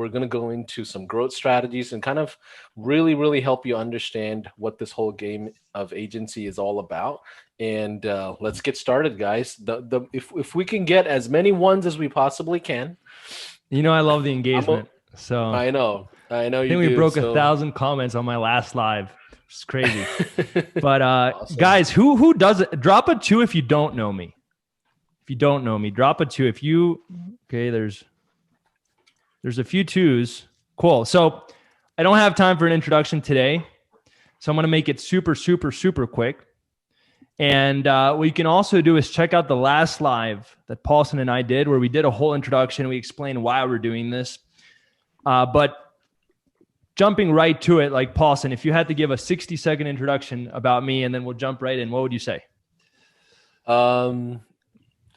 we're going to go into some growth strategies and kind of really, really help you understand what this whole game of agency is all about. And let's get started, guys. If we can get as many ones as we possibly can. I love the engagement. I know I you think we do. broke 1,000 comments on my last live. It's crazy. But Awesome. guys, who does it? Drop a 2 if you don't know me. If you don't know me, drop a 2. If you there's a few 2s. Cool. So I don't have time for an introduction today, so I'm going to make it super, super, super quick. And what you can also do is check out the last live that Paulson and I did, where we did a whole introduction. We explained why we're doing this. But jumping right to it, like Paulson, if you had to give a 60-second introduction about me, and then we'll jump right in, what would you say? In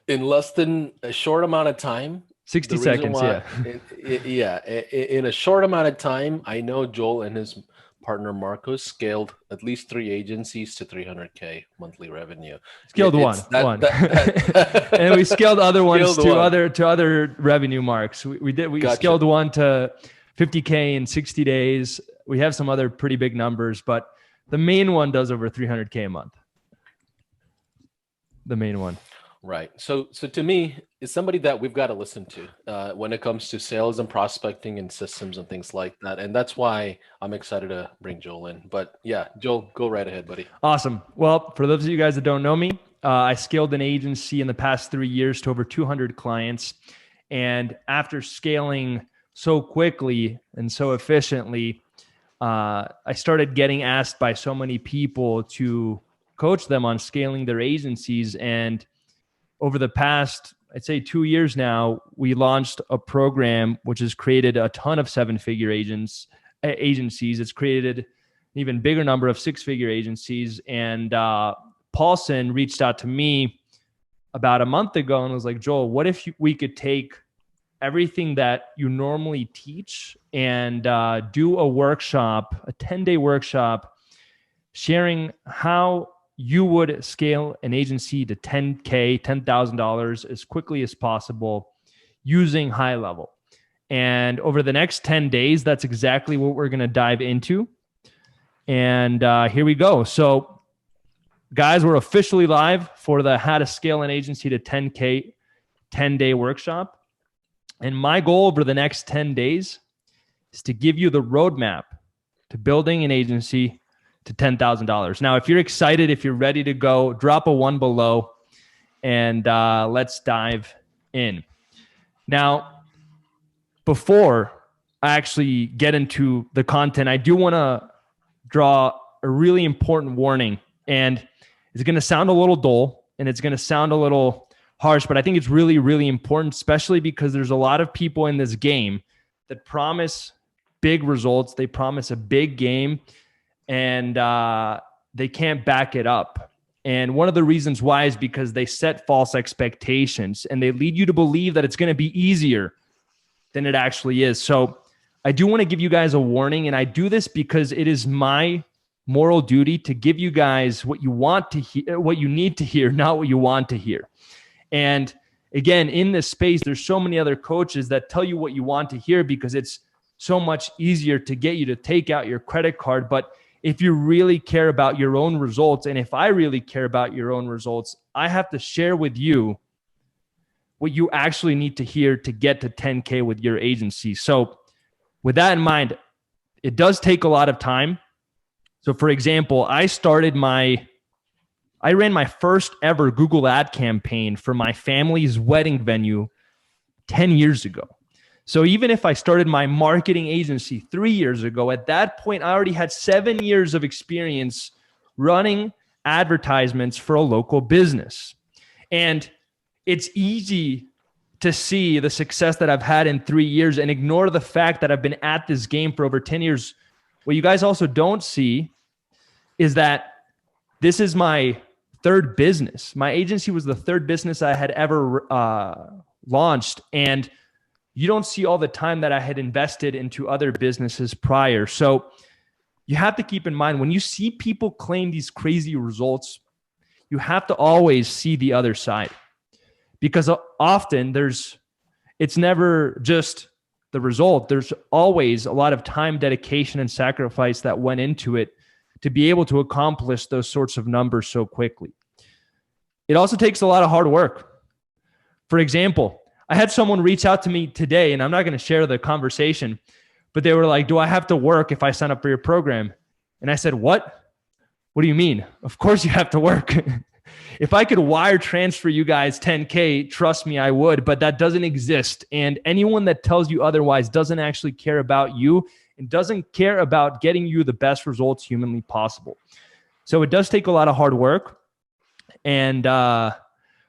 less than a short amount of time. 60 seconds, in a short amount of time, I know Joel and his partner Marcos scaled at least 3 agencies to 300K monthly revenue. Scaled one, and we scaled other ones to other revenue marks. We gotcha. Scaled one to 50K in 60 days. We have some other pretty big numbers, but the main one does over 300K a month. The main one. Right. So to me, it's somebody that we've got to listen to when it comes to sales and prospecting and systems and things like that. And that's why I'm excited to bring Joel in. But yeah, Joel, go right ahead, buddy. Awesome. Well, for those of you guys that don't know me, I scaled an agency in the past 3 years to over 200 clients. And after scaling so quickly and so efficiently, I started getting asked by so many people to coach them on scaling their agencies. And over the past, I'd say 2 years now, we launched a program which has created a ton of 7-figure agencies. It's created an even bigger number of 6-figure agencies. And Paulson reached out to me about a month ago and was like, Joel, what if we could take everything that you normally teach and do a workshop, a 10-day workshop, sharing how you would scale an agency to $10,000 as quickly as possible using high level. And over the next 10 days, that's exactly what we're going to dive into. And here we go. So guys, we're officially live for the How to Scale an Agency to 10K 10-day workshop. And my goal over the next 10 days is to give you the roadmap to building an agency to $10,000. Now, if you're excited, if you're ready to go, drop a 1 below and let's dive in. Now, before I actually get into the content, I do want to draw a really important warning, and it's going to sound a little dull and it's going to sound a little harsh, but I think it's really, really important, especially because there's a lot of people in this game that promise big results. They promise a big game, and they can't back it up. And one of the reasons why is because they set false expectations and they lead you to believe that it's going to be easier than it actually is. So I do want to give you guys a warning, and I do this because it is my moral duty to give you guys what you want to hear, what you need to hear, not what you want to hear. And again, in this space, there's so many other coaches that tell you what you want to hear because it's so much easier to get you to take out your credit card. But if you really care about your own results, and if I really care about your own results, I have to share with you what you actually need to hear to get to 10K with your agency. So with that in mind, it does take a lot of time. So for example, I ran my first ever Google ad campaign for my family's wedding venue 10 years ago. So even if I started my marketing agency 3 years ago, at that point, I already had 7 years of experience running advertisements for a local business. And it's easy to see the success that I've had in 3 years and ignore the fact that I've been at this game for over 10 years. What you guys also don't see is that this is my third business. My agency was the third business I had ever launched. And you don't see all the time that I had invested into other businesses prior. So you have to keep in mind, when you see people claim these crazy results, you have to always see the other side. Because often it's never just the result, there's always a lot of time, dedication, and sacrifice that went into it to be able to accomplish those sorts of numbers so quickly. It also takes a lot of hard work. For example, I had someone reach out to me today, and I'm not going to share the conversation, but they were like, do I have to work if I sign up for your program? And I said, what? What do you mean? Of course you have to work. If I could wire transfer you guys 10K, trust me, I would, but that doesn't exist. And anyone that tells you otherwise doesn't actually care about you and doesn't care about getting you the best results humanly possible. So it does take a lot of hard work. And by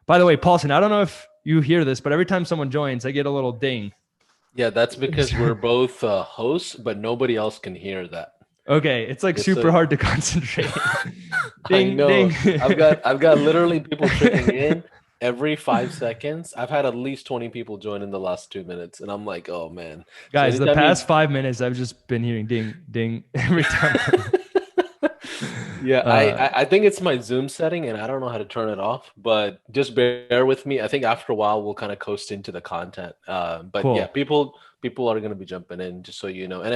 the way, Paulson, I don't know if you hear this, but every time someone joins, I get a little ding. Yeah, that's because we're both hosts, but nobody else can hear that. Okay, it's like super hard to concentrate. Ding, I know. Ding. I've got literally people checking in every 5 seconds. I've had at least 20 people join in the last 2 minutes, and I'm like, oh man, guys, the past 5 minutes, I've just been hearing ding, ding every time. Yeah, I think it's my Zoom setting, and I don't know how to turn it off. But just bear with me. I think after a while we'll kind of coast into the content. But cool. Yeah, people are going to be jumping in, just so you know. And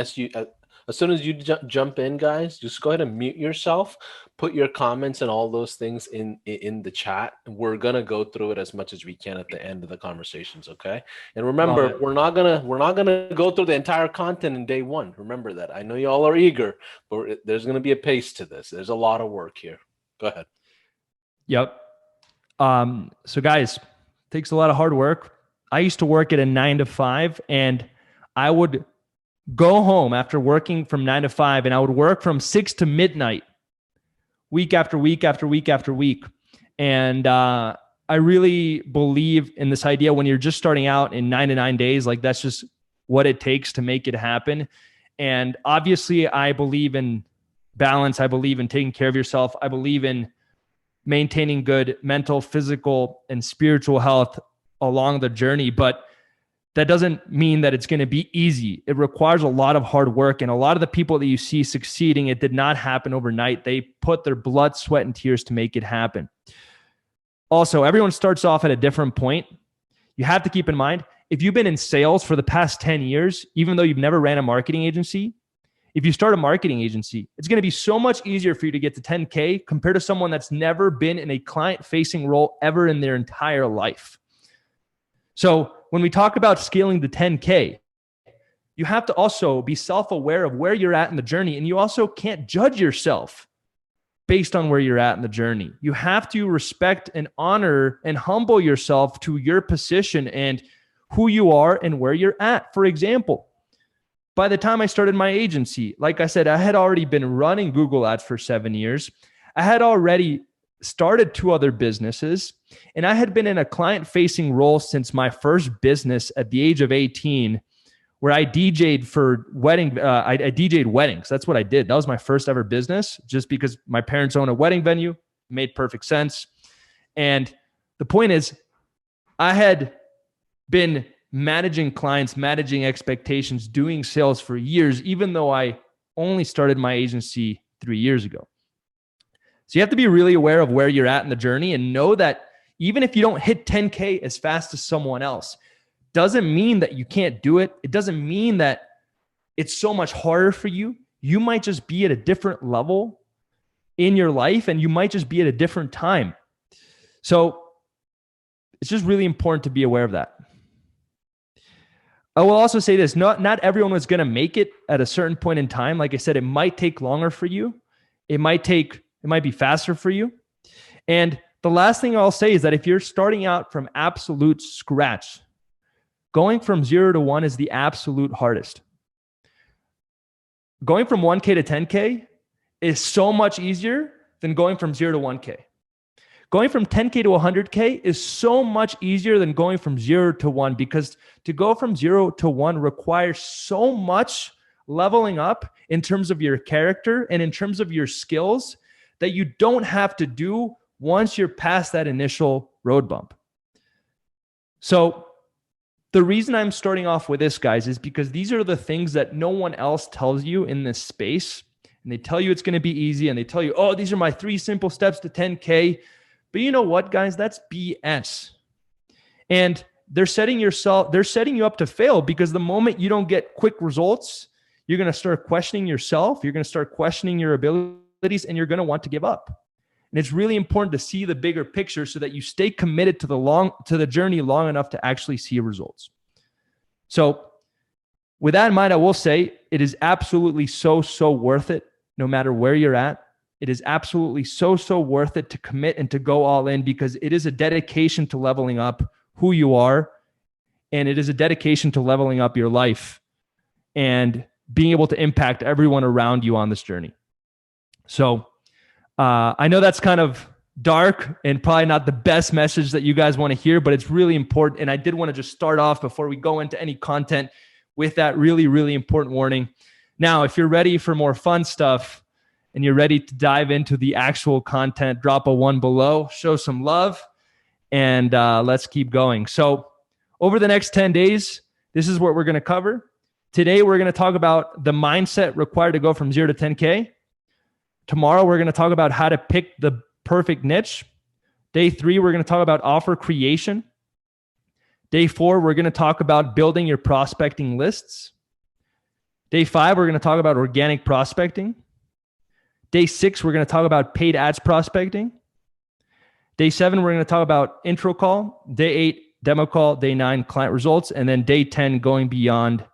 as soon as you jump in, guys, just go ahead and mute yourself, put your comments and all those things in the chat. We're gonna go through it as much as we can at the end of the conversations, okay? And remember, we're not gonna go through the entire content in day one. Remember that. I know y'all are eager, but there's gonna be a pace to this. There's a lot of work here. Go ahead. Yep. So guys, it takes a lot of hard work. I used to work at a 9 to 5, and I would go home after working from 9 to 5, and I would work from 6 to midnight, week after week after week after week. And I really believe in this idea when you're just starting out in 9 to 9 days, like that's just what it takes to make it happen. And obviously I believe in balance. I believe in taking care of yourself. I believe in maintaining good mental, physical, and spiritual health along the journey. But that doesn't mean that it's going to be easy. It requires a lot of hard work. And a lot of the people that you see succeeding, it did not happen overnight. They put their blood, sweat, and tears to make it happen. Also, everyone starts off at a different point. You have to keep in mind, if you've been in sales for the past 10 years, even though you've never ran a marketing agency, if you start a marketing agency, it's going to be so much easier for you to get to 10K compared to someone that's never been in a client-facing role ever in their entire life. So when we talk about scaling to 10K, you have to also be self-aware of where you're at in the journey. And you also can't judge yourself based on where you're at in the journey. You have to respect and honor and humble yourself to your position and who you are and where you're at. For example, by the time I started my agency, like I said, I had already been running Google Ads for 7 years. I had already started 2 other businesses, and I had been in a client-facing role since my first business at the age of 18, where I DJ'd for I DJ'd weddings. That's what I did. That was my first ever business, just because my parents own a wedding venue. It made perfect sense. And the point is, I had been managing clients, managing expectations, doing sales for years, even though I only started my agency 3 years ago. So you have to be really aware of where you're at in the journey and know that even if you don't hit 10K as fast as someone else, doesn't mean that you can't do it. It doesn't mean that it's so much harder for you. You might just be at a different level in your life, and you might just be at a different time. So it's just really important to be aware of that. I will also say this, not everyone is going to make it at a certain point in time. Like I said, it might take longer for you. It might be faster for you. And the last thing I'll say is that if you're starting out from absolute scratch, going from 0 to 1 is the absolute hardest. Going from 1K to 10K is so much easier than going from 0 to 1K. Going from 10K to 100K is so much easier than going from 0 to 1, because to go from 0 to 1 requires so much leveling up in terms of your character and in terms of your skills that you don't have to do once you're past that initial road bump. So the reason I'm starting off with this, guys, is because these are the things that no one else tells you in this space. And they tell you it's going to be easy, and they tell you, oh, these are my 3 simple steps to 10K. But you know what, guys? That's BS. And they're setting you up to fail, because the moment you don't get quick results, you're going to start questioning yourself. You're going to start questioning your abilities, and you're going to want to give up. And it's really important to see the bigger picture so that you stay committed to the journey long enough to actually see results. So with that in mind, I will say it is absolutely so worth it, no matter where you're at. It is absolutely so worth it to commit and to go all in, because it is a dedication to leveling up who you are, and it is a dedication to leveling up your life and being able to impact everyone around you on this journey. So I know that's kind of dark and probably not the best message that you guys want to hear, but it's really important. And I did want to just start off before we go into any content with that really important warning. Now, if you're ready for more fun stuff and you're ready to dive into the actual content, drop a 1 below, show some love, and let's keep going. So over the next 10 days, this is what we're going to cover. Today, we're going to talk about the mindset required to go from 0 to 10K. Tomorrow, we're going to talk about how to pick the perfect niche. Day 3, we're going to talk about offer creation. Day 4, we're going to talk about building your prospecting lists. Day 5, we're going to talk about organic prospecting. Day 6, we're going to talk about paid ads prospecting. Day 7, we're going to talk about intro call. Day 8, demo call. Day 9, client results. And then day 10, going beyond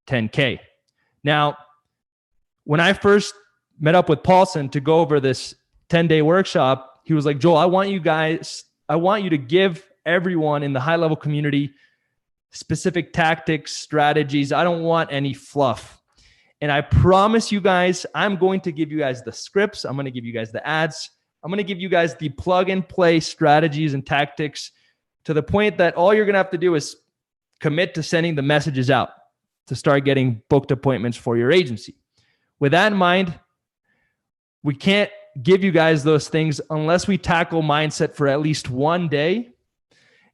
10K. Now, when I first met up with Paulson to go over this 10-day workshop, he was like, Joel, I want you to give everyone in the high-level community specific tactics, strategies. I don't want any fluff. And I promise you guys, I'm going to give you guys the scripts. I'm going to give you guys the ads. I'm going to give you guys the plug and play strategies and tactics, to the point that all you're going to have to do is commit to sending the messages out to start getting booked appointments for your agency. With that in mind, we can't give you guys those things unless we tackle mindset for at least one day.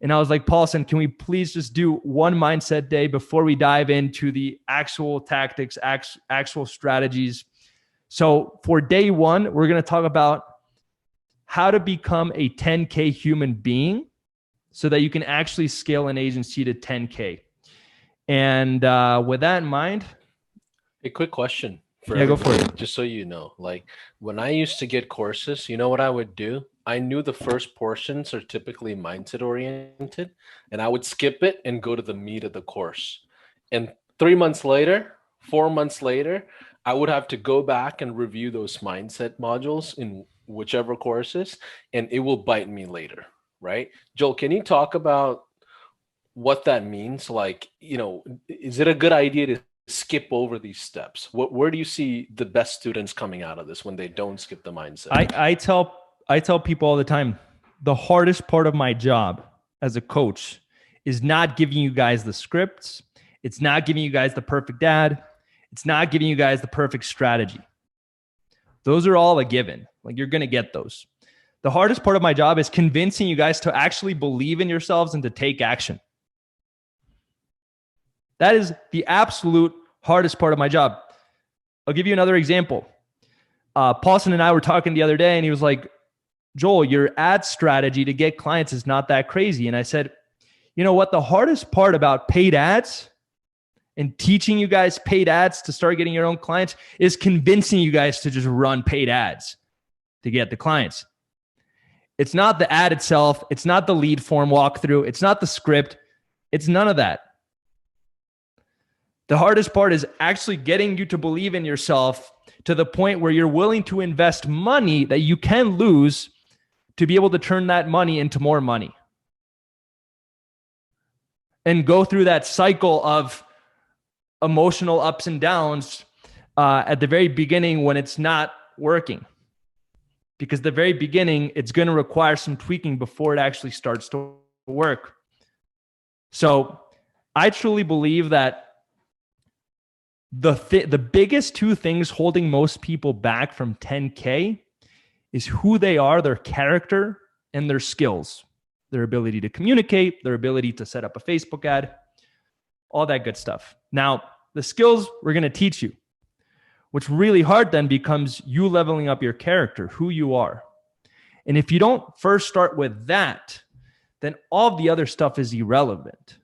And I was like, Paulson, can we please just do one mindset day before we dive into the actual tactics, actual strategies? So for day 1, we're going to talk about how to become a 10K human being so that you can actually scale an agency to 10K. And with that in mind, A quick question. Go for it. Just so you know, like when I used to get courses, you know what I would do? I knew the first portions are typically mindset oriented, and I would skip it and go to the meat of the course. And 3 months later, 4 months later, I would have to go back and review those mindset modules in whichever courses, and it will bite me later, right? Joel, can you talk about what that means? Like, is it a good idea to skip over these steps? Where do you see the best students coming out of this when they don't skip the mindset? I tell people all the time, the hardest part of my job as a coach is not giving you guys the scripts. It's not giving you guys the perfect ad. It's not giving you guys the perfect strategy. Those are all a given. Like, you're going to get those. The hardest part of my job is convincing you guys to actually believe in yourselves and to take action. That is the absolute hardest part of my job. I'll give you another example. Paulson and I were talking the other day, and he was like, Joel, your ad strategy to get clients is not that crazy. And I said, you know what? The hardest part about paid ads and teaching you guys paid ads to start getting your own clients is convincing you guys to just run paid ads to get the clients. It's not the ad itself. It's not the lead form walkthrough. It's not the script. It's none of that. The hardest part is actually getting you to believe in yourself to the point where you're willing to invest money that you can lose to be able to turn that money into more money. And go through that cycle of emotional ups and downs at the very beginning when it's not working. Because the very beginning, it's going to require some tweaking before it actually starts to work. So I truly believe that the biggest 2 things holding most people back from 10K is who they are, their character, and their skills, their ability to communicate, their ability to set up a Facebook ad, all that good stuff. Now, the skills we're going to teach you. What's really hard then becomes you leveling up your character, who you are. And if you don't first start with that, then all of the other stuff is irrelevant.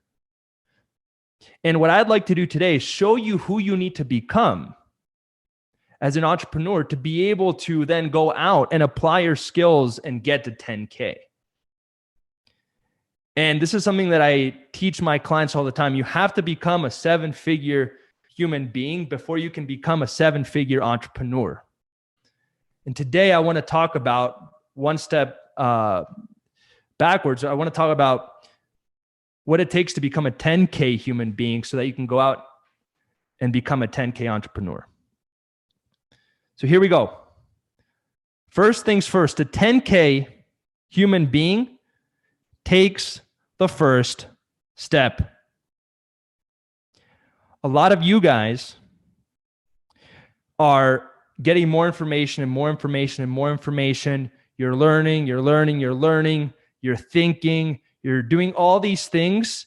And what I'd like to do today is show you who you need to become as an entrepreneur to be able to then go out and apply your skills and get to 10K. And this is something that I teach my clients all the time. You have to become a 7-figure human being before you can become a 7-figure entrepreneur. And today I want to talk about one step backwards. I want to talk about what it takes to become a 10K human being so that you can go out and become a 10K entrepreneur. So here we go. First things first, a 10K human being takes the first step. A lot of you guys are getting more information and more information and more information. You're learning, you're thinking, you're doing all these things.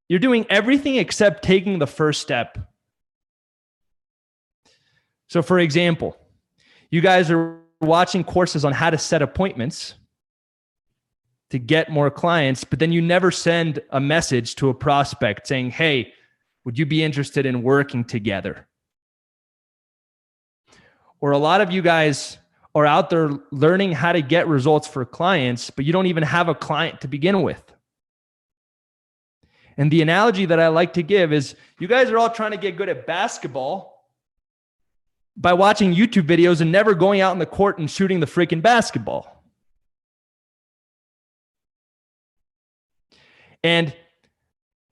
You're doing everything except taking the first step. So for example, you guys are watching courses on how to set appointments to get more clients, but then you never send a message to a prospect saying, hey, would you be interested in working together? Or a lot of you guys are out there learning how to get results for clients, but you don't even have a client to begin with. And the analogy that I like to give is you guys are all trying to get good at basketball by watching YouTube videos and never going out in the court and shooting the freaking basketball. And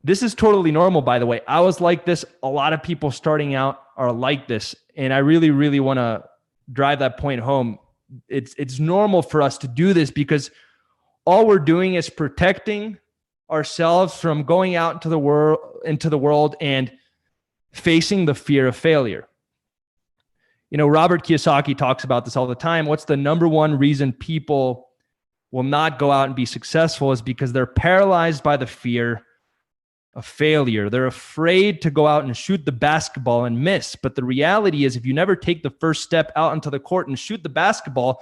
this is totally normal, by the way. I was like this. A lot of people starting out are like this. And I really, really want to drive that point home. It's normal for us to do this because all we're doing is protecting ourselves from going out into the world and facing the fear of failure. You know, Robert Kiyosaki talks about this all the time. What's the number one reason people will not go out and be successful is because they're paralyzed by the fear of failure. They're afraid to go out and shoot the basketball and miss. But the reality is if you never take the first step out into the court and shoot the basketball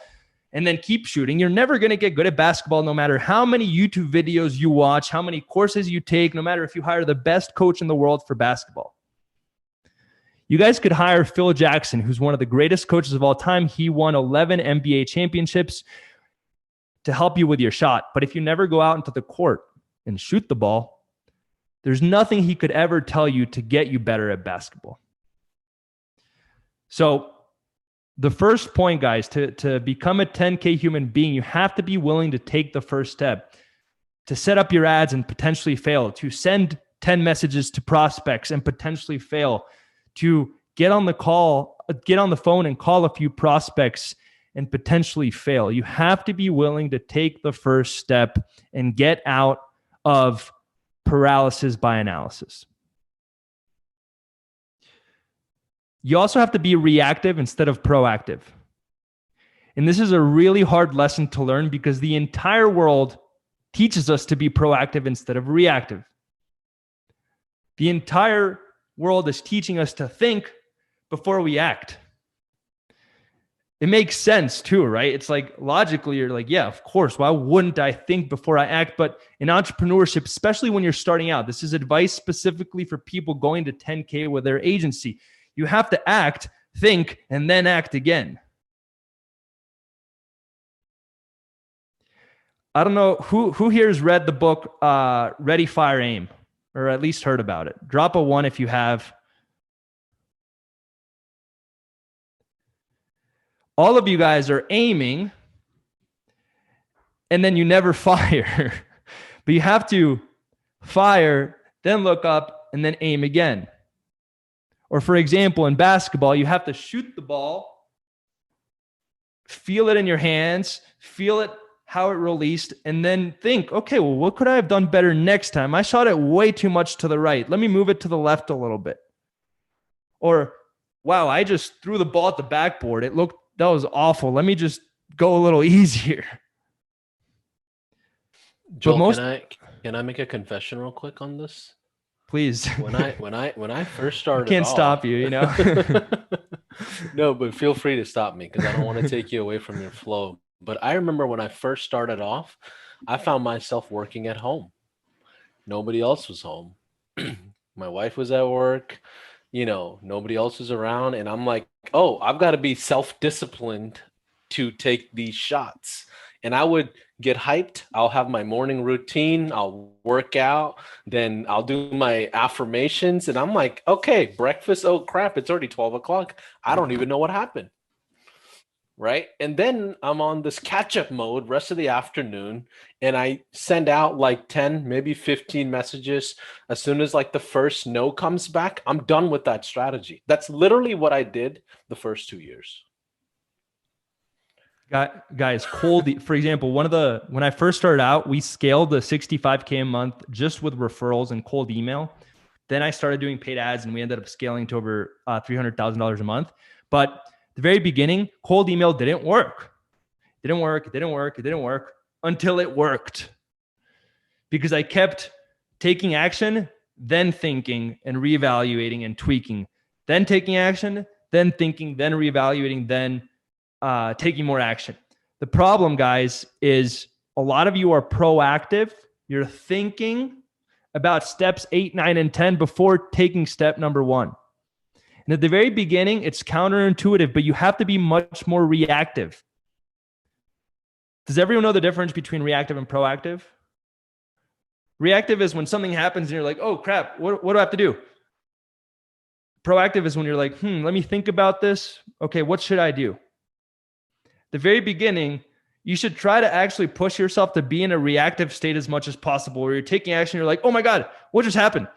and then keep shooting, you're never going to get good at basketball no matter how many YouTube videos you watch, how many courses you take, no matter if you hire the best coach in the world for basketball. You guys could hire Phil Jackson, who's one of the greatest coaches of all time. He won 11 NBA championships to help you with your shot. But if you never go out into the court and shoot the ball, there's nothing he could ever tell you to get you better at basketball. So the first point, guys, to become a 10K human being, you have to be willing to take the first step, to set up your ads and potentially fail, to send 10 messages to prospects and potentially fail, to get on the phone and call a few prospects and potentially fail. You have to be willing to take the first step and get out of paralysis by analysis. You also have to be reactive instead of proactive. And this is a really hard lesson to learn because the entire world teaches us to be proactive instead of reactive. The entire world is teaching us to think before we act. It makes sense too, right? It's like logically, you're like, yeah, of course. Why wouldn't I think before I act? But in entrepreneurship, especially when you're starting out, this is advice specifically for people going to 10K with their agency. You have to act, think, and then act again. I don't know who here has read the book Ready, Fire, Aim, or at least heard about it. Drop a 1 if you have. All of you guys are aiming and then you never fire. But you have to fire, then look up, and then aim again. Or for example, in basketball, you have to shoot the ball, feel it in your hands, feel it how it released, and then think, okay, well, what could I have done better next time? I shot it way too much to the right. Let me move it to the left a little bit. Or, wow, I just threw the ball at the backboard. That was awful. Let me just go a little easier. Joel, can I make a confession real quick on this? Please. When I first started, I can't stop you, you know. No, but feel free to stop me because I don't want to take you away from your flow. But I remember when I first started off, I found myself working at home. Nobody else was home. My wife was at work, nobody else was around. And I'm like, oh, I've got to be self-disciplined to take these shots. And I would get hyped. I'll have my morning routine. I'll work out. Then I'll do my affirmations. And I'm like, okay, breakfast. Oh, crap. It's already 12 o'clock. I don't even know what happened. Right. And then I'm on this catch up mode rest of the afternoon, and I send out like 10, maybe 15 messages. As soon as like the first no comes back, I'm done with that strategy. That's literally what I did the first 2 years. Guys, cold, for example, when I first started out, we scaled the 65K a month just with referrals and cold email. Then I started doing paid ads, and we ended up scaling to over $300,000 a month. But the very beginning, cold email didn't work. It didn't work until it worked. Because I kept taking action, then thinking and reevaluating and tweaking, then taking action, then thinking, then reevaluating, then taking more action. The problem, guys, is a lot of you are proactive. You're thinking about steps 8, 9, and 10 before taking step number 1. And at the very beginning, it's counterintuitive, but you have to be much more reactive. Does everyone know the difference between reactive and proactive? Reactive is when something happens and you're like, oh crap, what do I have to do? Proactive is when you're like, let me think about this. Okay, what should I do? The very beginning, you should try to actually push yourself to be in a reactive state as much as possible, where you're taking action. You're like, oh my God, what just happened?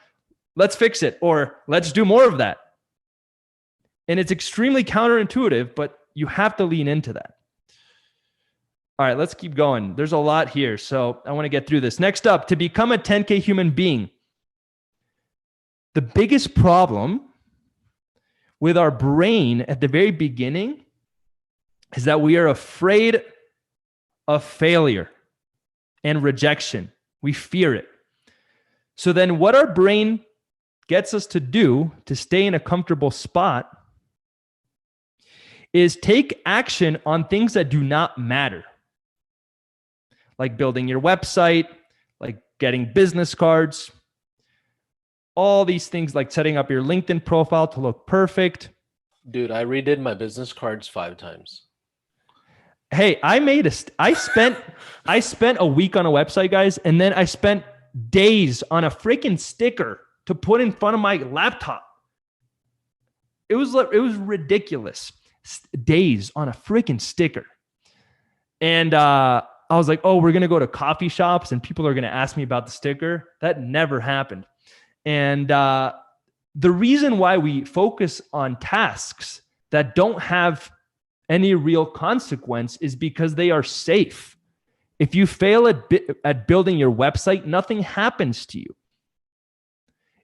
Let's fix it, or let's do more of that. And it's extremely counterintuitive, but you have to lean into that. All right, let's keep going. There's a lot here, so I want to get through this. Next up, to become a 10K human being. The biggest problem with our brain at the very beginning is that we are afraid of failure and rejection. We fear it. So then what our brain gets us to do to stay in a comfortable spot is take action on things that do not matter. Like building your website, like getting business cards, all these things, like setting up your LinkedIn profile to look perfect. Dude, I redid my business cards 5 times. Hey, I spent a week on a website, guys, and then I spent days on a freaking sticker to put in front of my laptop. It was ridiculous. Days on a freaking sticker. And I was like, oh, we're going to go to coffee shops and people are going to ask me about the sticker. That never happened. And the reason why we focus on tasks that don't have any real consequence is because they are safe. If you fail at building your website, nothing happens to you.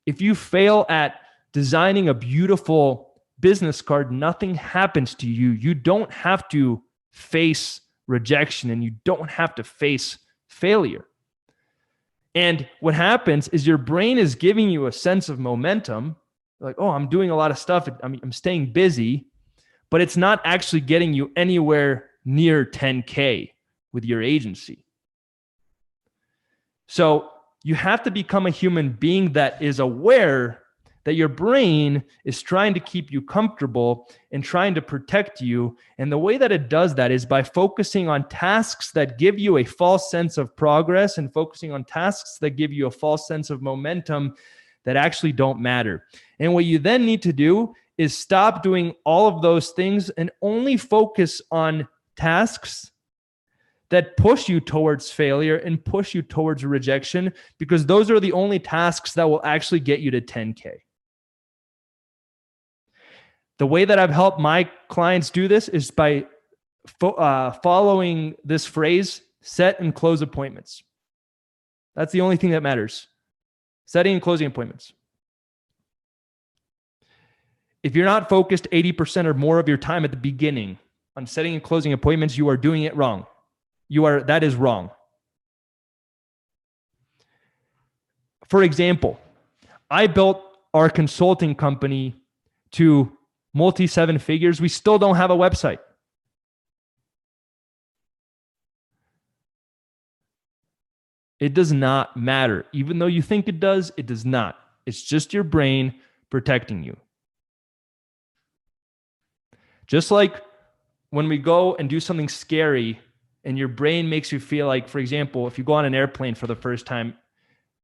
If you fail at designing a beautiful business card, nothing happens to you. You don't have to face rejection and you don't have to face failure. And what happens is your brain is giving you a sense of momentum. Like, oh, I'm doing a lot of stuff. I'm staying busy, but it's not actually getting you anywhere near 10K with your agency. So you have to become a human being that is aware that your brain is trying to keep you comfortable and trying to protect you. And the way that it does that is by focusing on tasks that give you a false sense of progress and focusing on tasks that give you a false sense of momentum that actually don't matter. And what you then need to do is stop doing all of those things and only focus on tasks that push you towards failure and push you towards rejection, because those are the only tasks that will actually get you to 10K. The way that I've helped my clients do this is by following this phrase, set and close appointments. That's the only thing that matters. Setting and closing appointments. If you're not focused 80% or more of your time at the beginning on setting and closing appointments, you are doing it wrong. That is wrong. For example, I built our consulting company to multi-7 figures. We still don't have a website. It does not matter. Even though you think it does not. It's just your brain protecting you. Just like when we go and do something scary and your brain makes you feel like, for example, if you go on an airplane for the first time,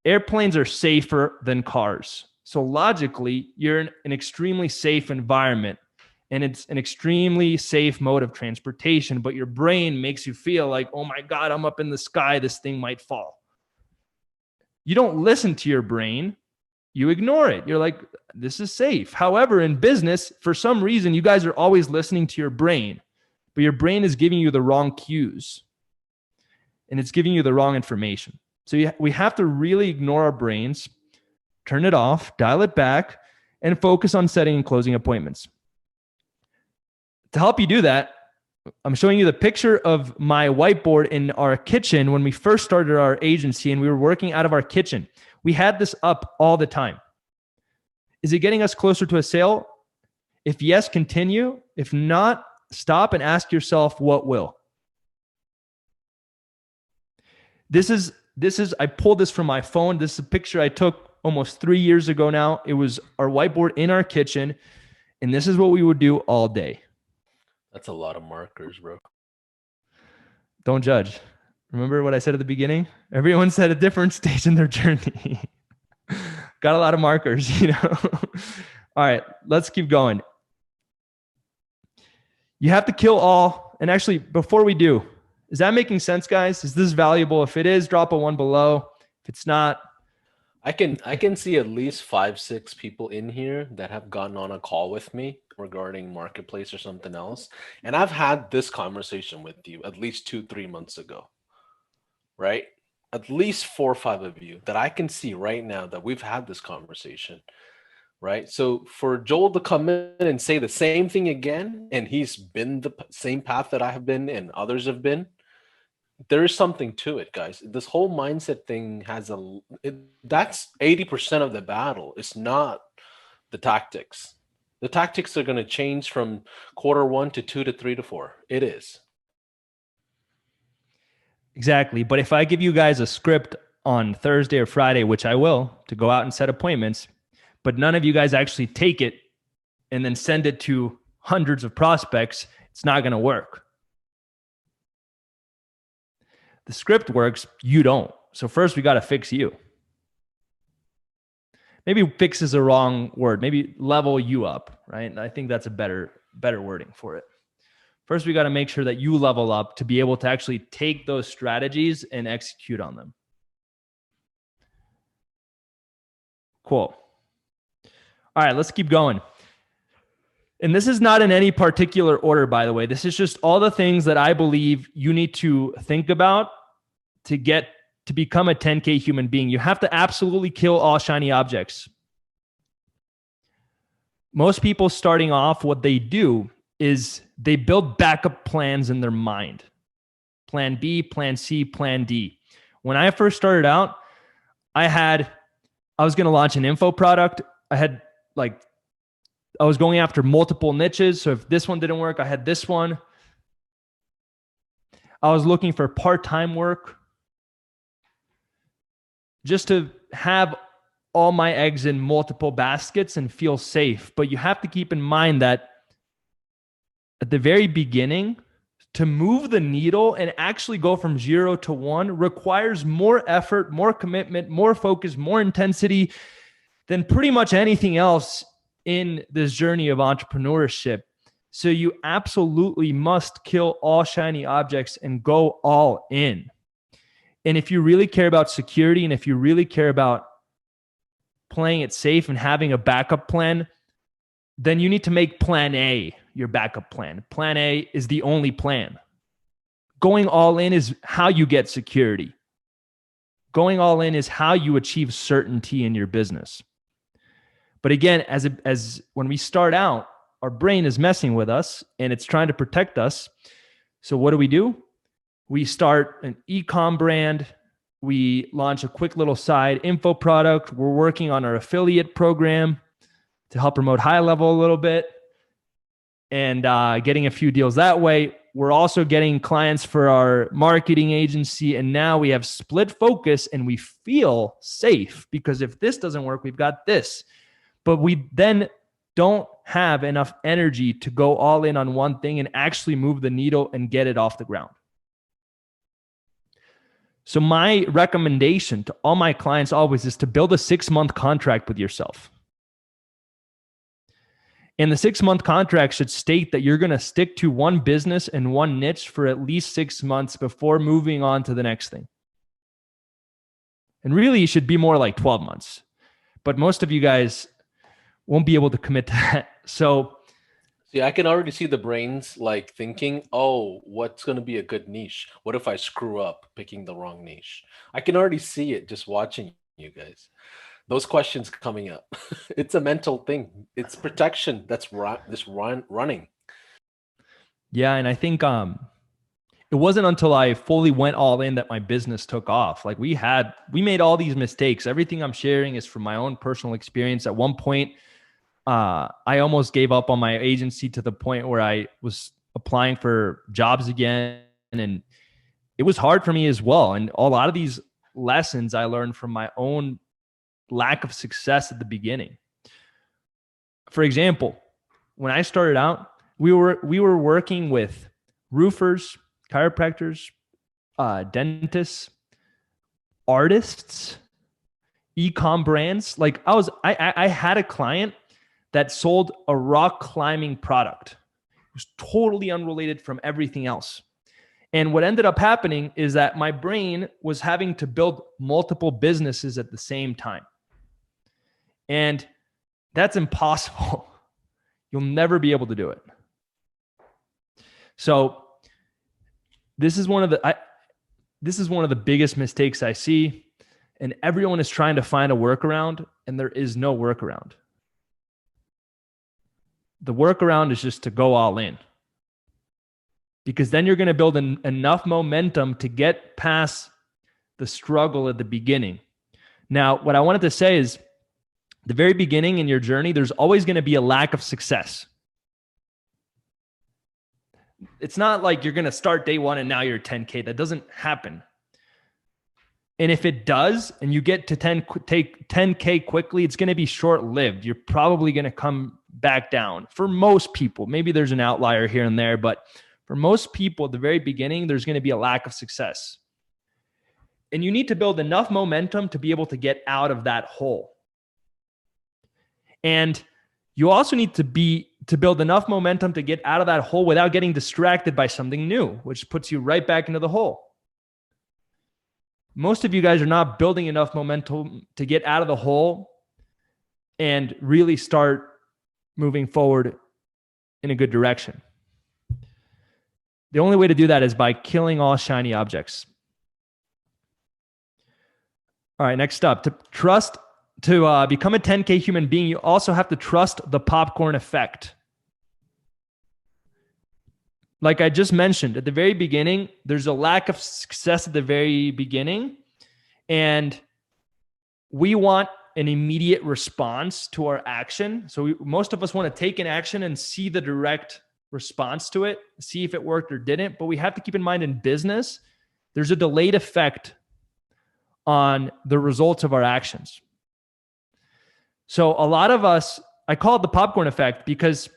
airplanes are safer than cars. So logically, you're in an extremely safe environment and it's an extremely safe mode of transportation, but your brain makes you feel like, oh my God, I'm up in the sky, this thing might fall. You don't listen to your brain. You ignore it. You're like, this is safe. However, in business, for some reason, you guys are always listening to your brain, but your brain is giving you the wrong cues and it's giving you the wrong information. So we have to really ignore our brains, turn it off, dial it back, and focus on setting and closing appointments. To help you do that, I'm showing you the picture of my whiteboard in our kitchen when we first started our agency and we were working out of our kitchen. We had this up all the time. Is it getting us closer to a sale? If yes, continue. If not, stop and ask yourself what will. I pulled this from my phone. This is a picture I took almost 3 years ago now. It was our whiteboard in our kitchen, and this is what we would do all day. That's a lot of markers, bro. Don't judge. Remember what I said at the beginning? Everyone's at a different stage in their journey. Got a lot of markers, you know? All right, let's keep going. You have to kill all. And actually, before we do, is that making sense, guys? Is this valuable? If it is, drop a 1 below. If it's not, I can see at least 5, 6 people in here that have gotten on a call with me regarding marketplace or something else. And I've had this conversation with you at least 2, 3 months ago, right? At least 4 or 5 of you that I can see right now that we've had this conversation, right? So for Joel to come in and say the same thing again, and he's been the same path that I have been and others have been, there is something to it, guys. This whole mindset thing that's 80% of the battle. It's not the tactics. The tactics are going to change from quarter 1 to 2 to 3 to 4. It is. Exactly. But if I give you guys a script on Thursday or Friday, which I will, to go out and set appointments, but none of you guys actually take it and then send it to hundreds of prospects, it's not going to work. The script works, you don't. So first we got to fix you. Maybe fix is a wrong word. Maybe level you up, right? I think that's a better wording for it. First, we got to make sure that you level up to be able to actually take those strategies and execute on them. Cool. All right, let's keep going. And this is not in any particular order, by the way. This is just all the things that I believe you need to think about to become a 10K human being. You have to absolutely kill all shiny objects. Most people starting off, what they do is they build backup plans in their mind. Plan B, plan C, plan D. When I first started out, I was going to launch an info product. I was going after multiple niches. So if this one didn't work, I had this one. I was looking for part-time work just to have all my eggs in multiple baskets and feel safe. But you have to keep in mind that at the very beginning, to move the needle and actually go from 0 to 1 requires more effort, more commitment, more focus, more intensity than pretty much anything else in this journey of entrepreneurship. So you absolutely must kill all shiny objects and go all in. And if you really care about security and if you really care about playing it safe and having a backup plan, then you need to make plan A your backup plan. Plan A is the only plan. Going all in is how you get security. Going all in is how you achieve certainty in your business. But again, as when we start out, our brain is messing with us and it's trying to protect us. So what do? We start an e-com brand. We launch a quick little side info product. We're working on our affiliate program to help promote high level a little bit and getting a few deals that way. we're also getting clients for our marketing agency. And now we have split focus and we feel safe because if this doesn't work, we've got this. But we then don't have enough energy to go all in on one thing and actually move the needle and get it off the ground. So my recommendation to all my clients always is to build a 6-month contract with yourself. And the 6-month contract should state that you're going to stick to one business and one niche for at least 6 months before moving on to the next thing. And really, it should be more like 12 months. But most of you guys won't be able to commit to that. So, see, I can already see the brains like thinking, oh, what's going to be a good niche? What if I screw up picking the wrong niche? I can already see it just watching you guys. Those questions coming up. It's a mental thing. It's protection that's running. Yeah, and I think it wasn't until I fully went all in that my business took off. Like we made all these mistakes. Everything I'm sharing is from my own personal experience. At one point, I almost gave up on my agency to the point where I was applying for jobs again. And it was hard for me as well. And a lot of these lessons I learned from my own lack of success at the beginning. For example, when I started out, we were working with roofers, chiropractors, dentists, artists, e-com brands. Like I had a client that sold a rock climbing product. It was totally unrelated from everything else. And what ended up happening is that my brain was having to build multiple businesses at the same time. And that's impossible. You'll never be able to do it. So this is one of the biggest mistakes I see. And everyone is trying to find a workaround, and there is no workaround. The workaround is just to go all in. Because then you're going to build enough momentum to get past the struggle at the beginning. Now, what I wanted to say is, the very beginning in your journey, there's always going to be a lack of success. It's not like you're going to start day one and now you're 10K. That doesn't happen. And if it does, and you get to 10K quickly, it's going to be short-lived. You're probably going to come back down. For most people, maybe there's an outlier here and there, but for most people at the very beginning, there's going to be a lack of success. And you need to build enough momentum to be able to get out of that hole. And you also need to build enough momentum to get out of that hole without getting distracted by something new, which puts you right back into the hole. Most of you guys are not building enough momentum to get out of the hole and really start moving forward in a good direction. The only way to do that is by killing all shiny objects. All right, next up, to become a 10K human being, you also have to trust the popcorn effect. Like I just mentioned at the very beginning, there's a lack of success at the very beginning, and we want an immediate response to our action. So most of us want to take an action and see the direct response to it, see if it worked or didn't. But we have to keep in mind in business, there's a delayed effect on the results of our actions. So a lot of us, I call it the popcorn effect because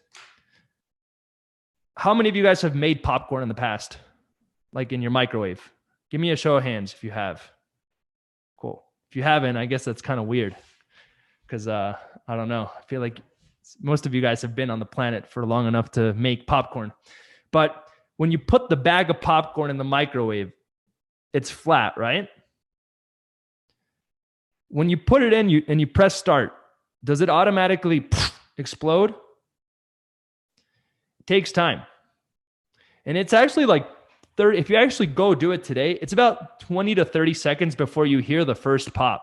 how many of you guys have made popcorn in the past? Like in your microwave? Give me a show of hands if you have. Cool. If you haven't, I guess that's kind of weird because I don't know. I feel like most of you guys have been on the planet for long enough to make popcorn. But when you put the bag of popcorn in the microwave, it's flat, right? When you put it in and you press start, does it automatically explode? It takes time. And it's actually like 30, if you actually go do it today, it's about 20 to 30 seconds before you hear the first pop.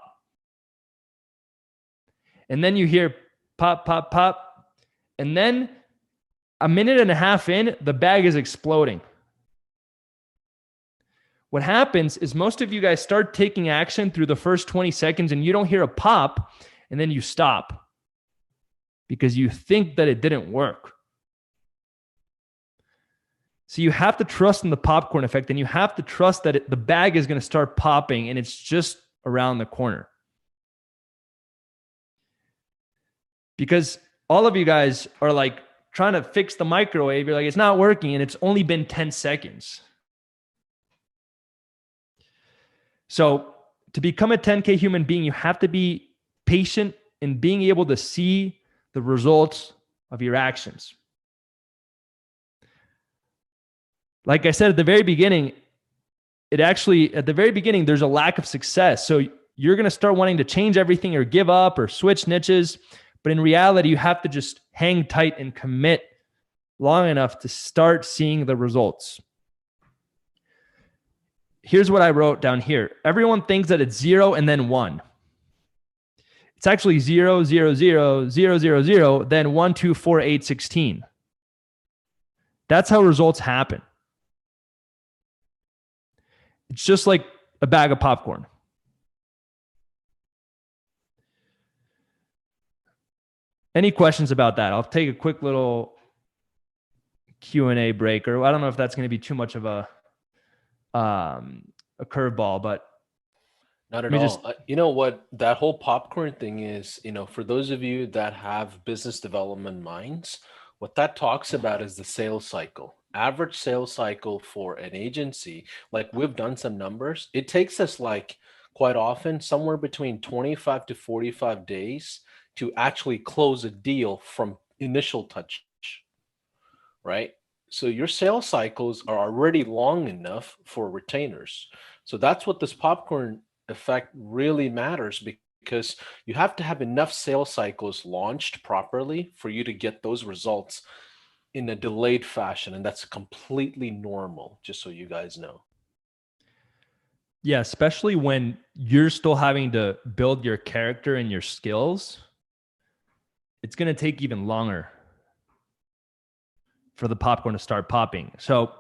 And then you hear pop, pop, pop. And then a minute and a half in, the bag is exploding. What happens is most of you guys start taking action through the first 20 seconds and you don't hear a pop. And then you stop because you think that it didn't work. So you have to trust in the popcorn effect, and you have to trust that the bag is going to start popping and it's just around the corner. Because all of you guys are like trying to fix the microwave. You're like, it's not working, and it's only been 10 seconds. So to become a 10K human being, you have to be patient in being able to see the results of your actions. Like I said at the very beginning, at the very beginning, there's a lack of success. So you're going to start wanting to change everything or give up or switch niches. But in reality, you have to just hang tight and commit long enough to start seeing the results. Here's what I wrote down here. Everyone thinks that it's 0 and then 1. It's actually 0, 0, 0, 0, 0, 0, then 1, 2, 4, 8, 16. That's how results happen. It's just like a bag of popcorn. Any questions about that? I'll take a quick little Q&A break, or I don't know if that's going to be too much of a curveball, but not at all. You know what that whole popcorn thing is, for those of you that have business development minds, what that talks about is the sales cycle. Average sales cycle for an agency, like we've done some numbers, it takes us like quite often somewhere between 25 to 45 days to actually close a deal from initial touch, right? So your sales cycles are already long enough for retainers. So that's what this popcorn effect really matters, because you have to have enough sales cycles launched properly for you to get those results in a delayed fashion. And that's completely normal, just so you guys know. Yeah, especially when you're still having to build your character and your skills, it's going to take even longer for the popcorn to start popping. So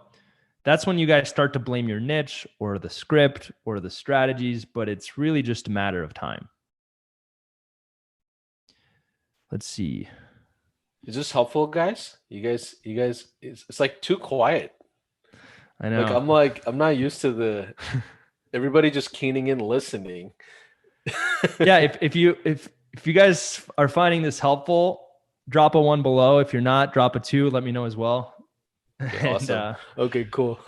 that's when you guys start to blame your niche or the script or the strategies, but it's really just a matter of time. Let's see. Is this helpful, guys? You guys, it's like too quiet. I know. I'm not used to everybody just keening in, listening. Yeah. If you guys are finding this helpful, drop a 1 below. If you're not, drop a 2. Let me know as well. Okay, awesome. Okay, cool.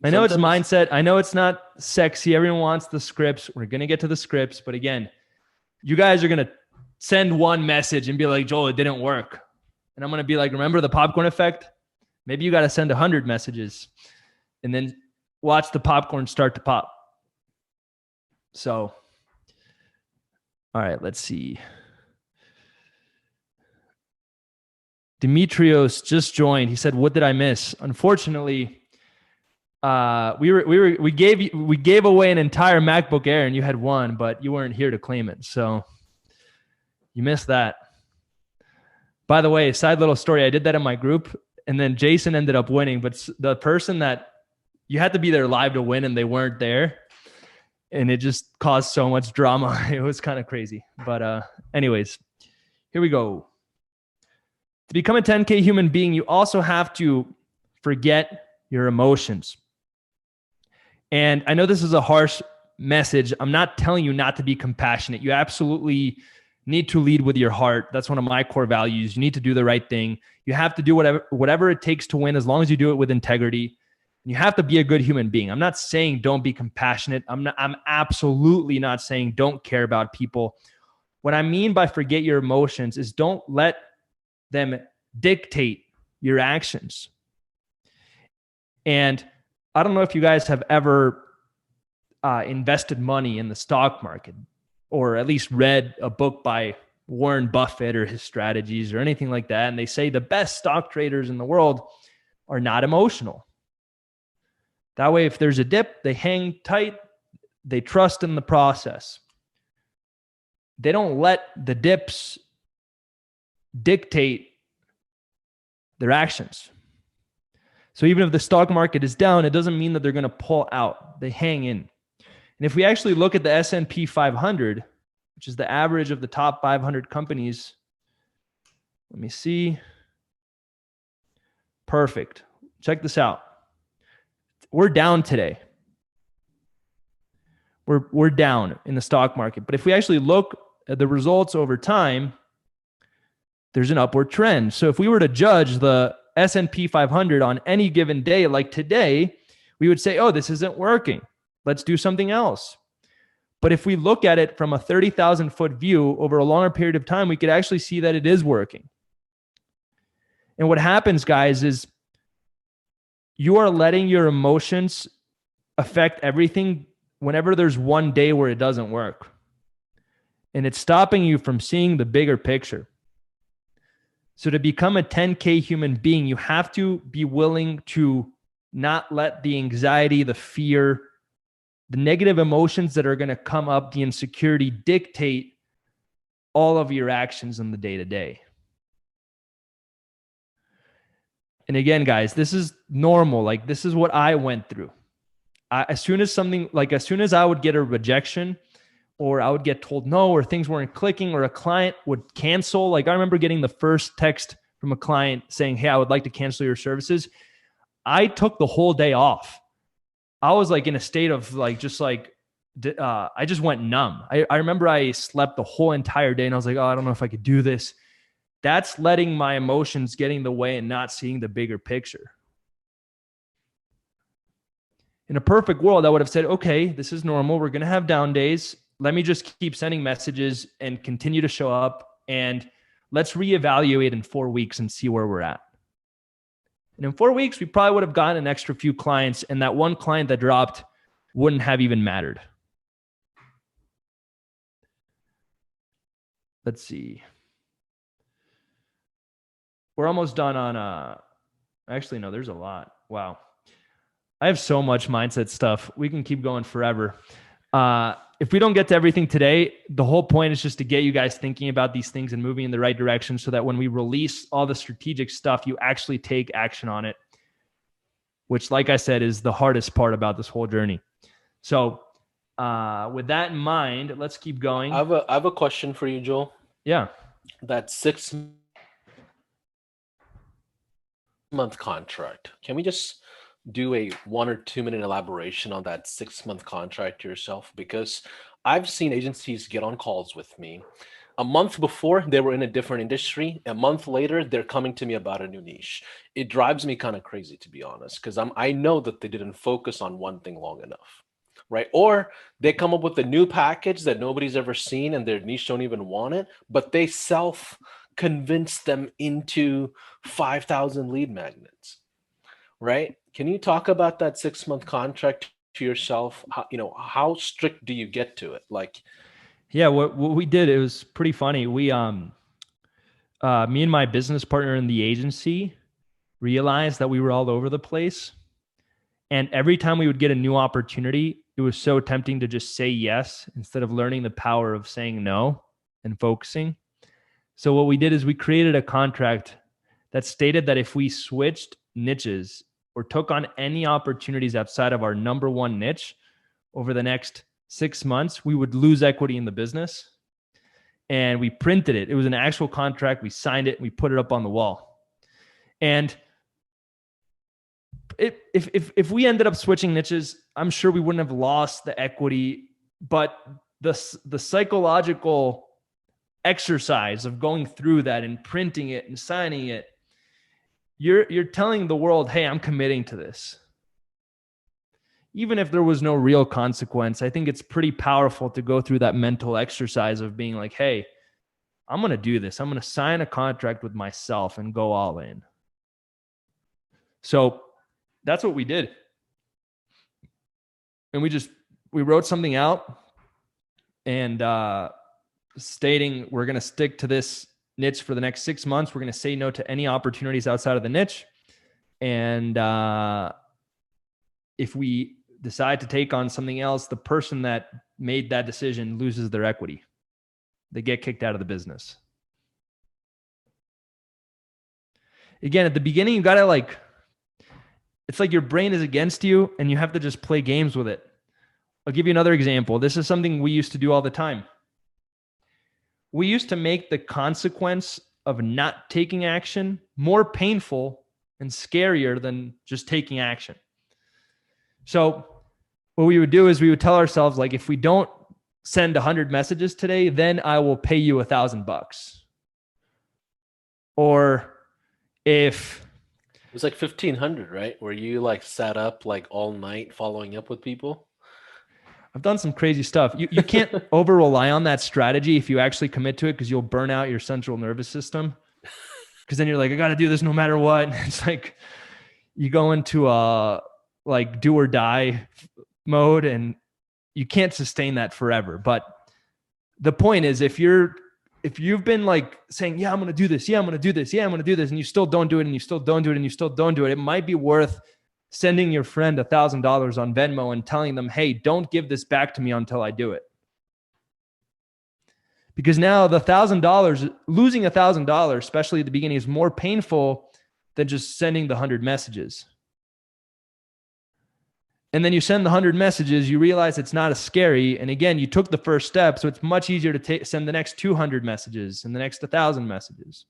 I know it's mindset. I know it's not sexy. Everyone wants the scripts. We're going to get to the scripts. But again, you guys are going to send one message and be like, Joel, it didn't work. And I'm going to be like, remember the popcorn effect? Maybe you got to send 100 messages and then watch the popcorn start to pop. So, all right, let's see. Demetrios just joined. He said, what did I miss? Unfortunately, we gave away an entire MacBook Air and you had one, but you weren't here to claim it. So you missed that. By the way, side little story. I did that in my group and then Jason ended up winning, but the person that you had to be there live to win and they weren't there. And it just caused so much drama. It was kind of crazy. But anyways, here we go. To become a 10K human being, you also have to forget your emotions. And I know this is a harsh message. I'm not telling you not to be compassionate. You absolutely need to lead with your heart. That's one of my core values. You need to do the right thing. You have to do whatever it takes to win, as long as you do it with integrity. You have to be a good human being. I'm not saying don't be compassionate. I'm absolutely not saying don't care about people. What I mean by forget your emotions is don't let them dictate your actions. And I don't know if you guys have ever invested money in the stock market, or at least read a book by Warren Buffett or his strategies or anything like that. And they say the best stock traders in the world are not emotional. That way, if there's a dip, they hang tight, they trust in the process. They don't let the dips dictate their actions. So even if the stock market is down, it doesn't mean that they're going to pull out. They hang in. And if we actually look at the S&P 500, which is the average of the top 500 companies, let me see. Perfect. Check this out. We're down today. We're down in the stock market. But if we actually look at the results over time, there's an upward trend. So if we were to judge the S&P 500 on any given day, like today, we would say, oh, this isn't working. Let's do something else. But if we look at it from a 30,000 foot view over a longer period of time, we could actually see that it is working. And what happens, guys, is you are letting your emotions affect everything whenever there's one day where it doesn't work. And it's stopping you from seeing the bigger picture. So to become a 10K human being, you have to be willing to not let the anxiety, the fear, the negative emotions that are going to come up, the insecurity, dictate all of your actions in the day-to-day. And again, guys, this is normal. Like, this is what I went through. As soon as I would get a rejection, or I would get told no, or things weren't clicking, or a client would cancel. Like, I remember getting the first text from a client saying, hey, I would like to cancel your services. I took the whole day off. I was like in a state of I just went numb. I remember I slept the whole entire day and I was like, oh, I don't know if I could do this. That's letting my emotions get in the way and not seeing the bigger picture. In a perfect world, I would have said, okay, this is normal. We're going to have down days. Let me just keep sending messages and continue to show up. And let's reevaluate in 4 weeks and see where we're at. And in 4 weeks, we probably would have gotten an extra few clients. And that one client that dropped wouldn't have even mattered. Let's see. We're almost done on, actually, no, there's a lot. Wow. I have so much mindset stuff. We can keep going forever. If we don't get to everything today, the whole point is just to get you guys thinking about these things and moving in the right direction so that when we release all the strategic stuff, you actually take action on it, which, like I said, is the hardest part about this whole journey. So with that in mind, let's keep going. I have a question for you, Joel. Yeah. That 6-month contract. Can we just do a 1 or 2 minute elaboration on that 6-month contract yourself? Because I've seen agencies get on calls with me. A month before, they were in a different industry. A month later, they're coming to me about a new niche. It drives me kind of crazy, to be honest, because I know that they didn't focus on one thing long enough, right? Or they come up with a new package that nobody's ever seen and their niche don't even want it, but they self-convince them into 5,000 lead magnets, right? Can you talk about that 6-month contract to yourself? How strict do you get to it? Yeah, what we did, it was pretty funny. We, me and my business partner in the agency realized that we were all over the place. And every time we would get a new opportunity, it was so tempting to just say yes instead of learning the power of saying no and focusing. So what we did is we created a contract that stated that if we switched niches or took on any opportunities outside of our number one niche over the next 6 months, we would lose equity in the business. And we printed it. It was an actual contract. We signed it and we put it up on the wall. And if we ended up switching niches, I'm sure we wouldn't have lost the equity, but the psychological exercise of going through that and printing it and signing it, you're telling the world, hey, I'm committing to this. Even if there was no real consequence, I think it's pretty powerful to go through that mental exercise of being like, hey, I'm going to do this. I'm going to sign a contract with myself and go all in. So that's what we did. And we wrote something out and stating we're going to stick to this niche for the next 6 months. We're going to say no to any opportunities outside of the niche. And if we decide to take on something else, the person that made that decision loses their equity. They get kicked out of the business. Again, at the beginning, you got to it's like your brain is against you and you have to just play games with it. I'll give you another example. This is something we used to do all the time. We used to make the consequence of not taking action more painful and scarier than just taking action. So what we would do is we would tell ourselves, like, if we don't send 100 messages today, then I will pay you $1,000. Or if It was like 1,500, right? Where you like sat up like all night following up with people. I've done some crazy stuff. You can't over rely on that strategy if you actually commit to it, because you'll burn out your central nervous system. Because then you're like, I got to do this no matter what. It's like you go into a like do or die mode, and you can't sustain that forever. But the point is, if you've been like saying, yeah, I'm going to do this. Yeah, I'm going to do this. Yeah, I'm going to do this. And you still don't do it, and you still don't do it, and you still don't do it. It might be worth sending your friend $1,000 on Venmo and telling them, hey, don't give this back to me until I do it. Because now the $1,000, losing $1,000, especially at the beginning, is more painful than just sending the 100 messages. And then you send the 100 messages, you realize it's not as scary. And again, you took the first step, so it's much easier to send the next 200 messages and the next 1,000 messages.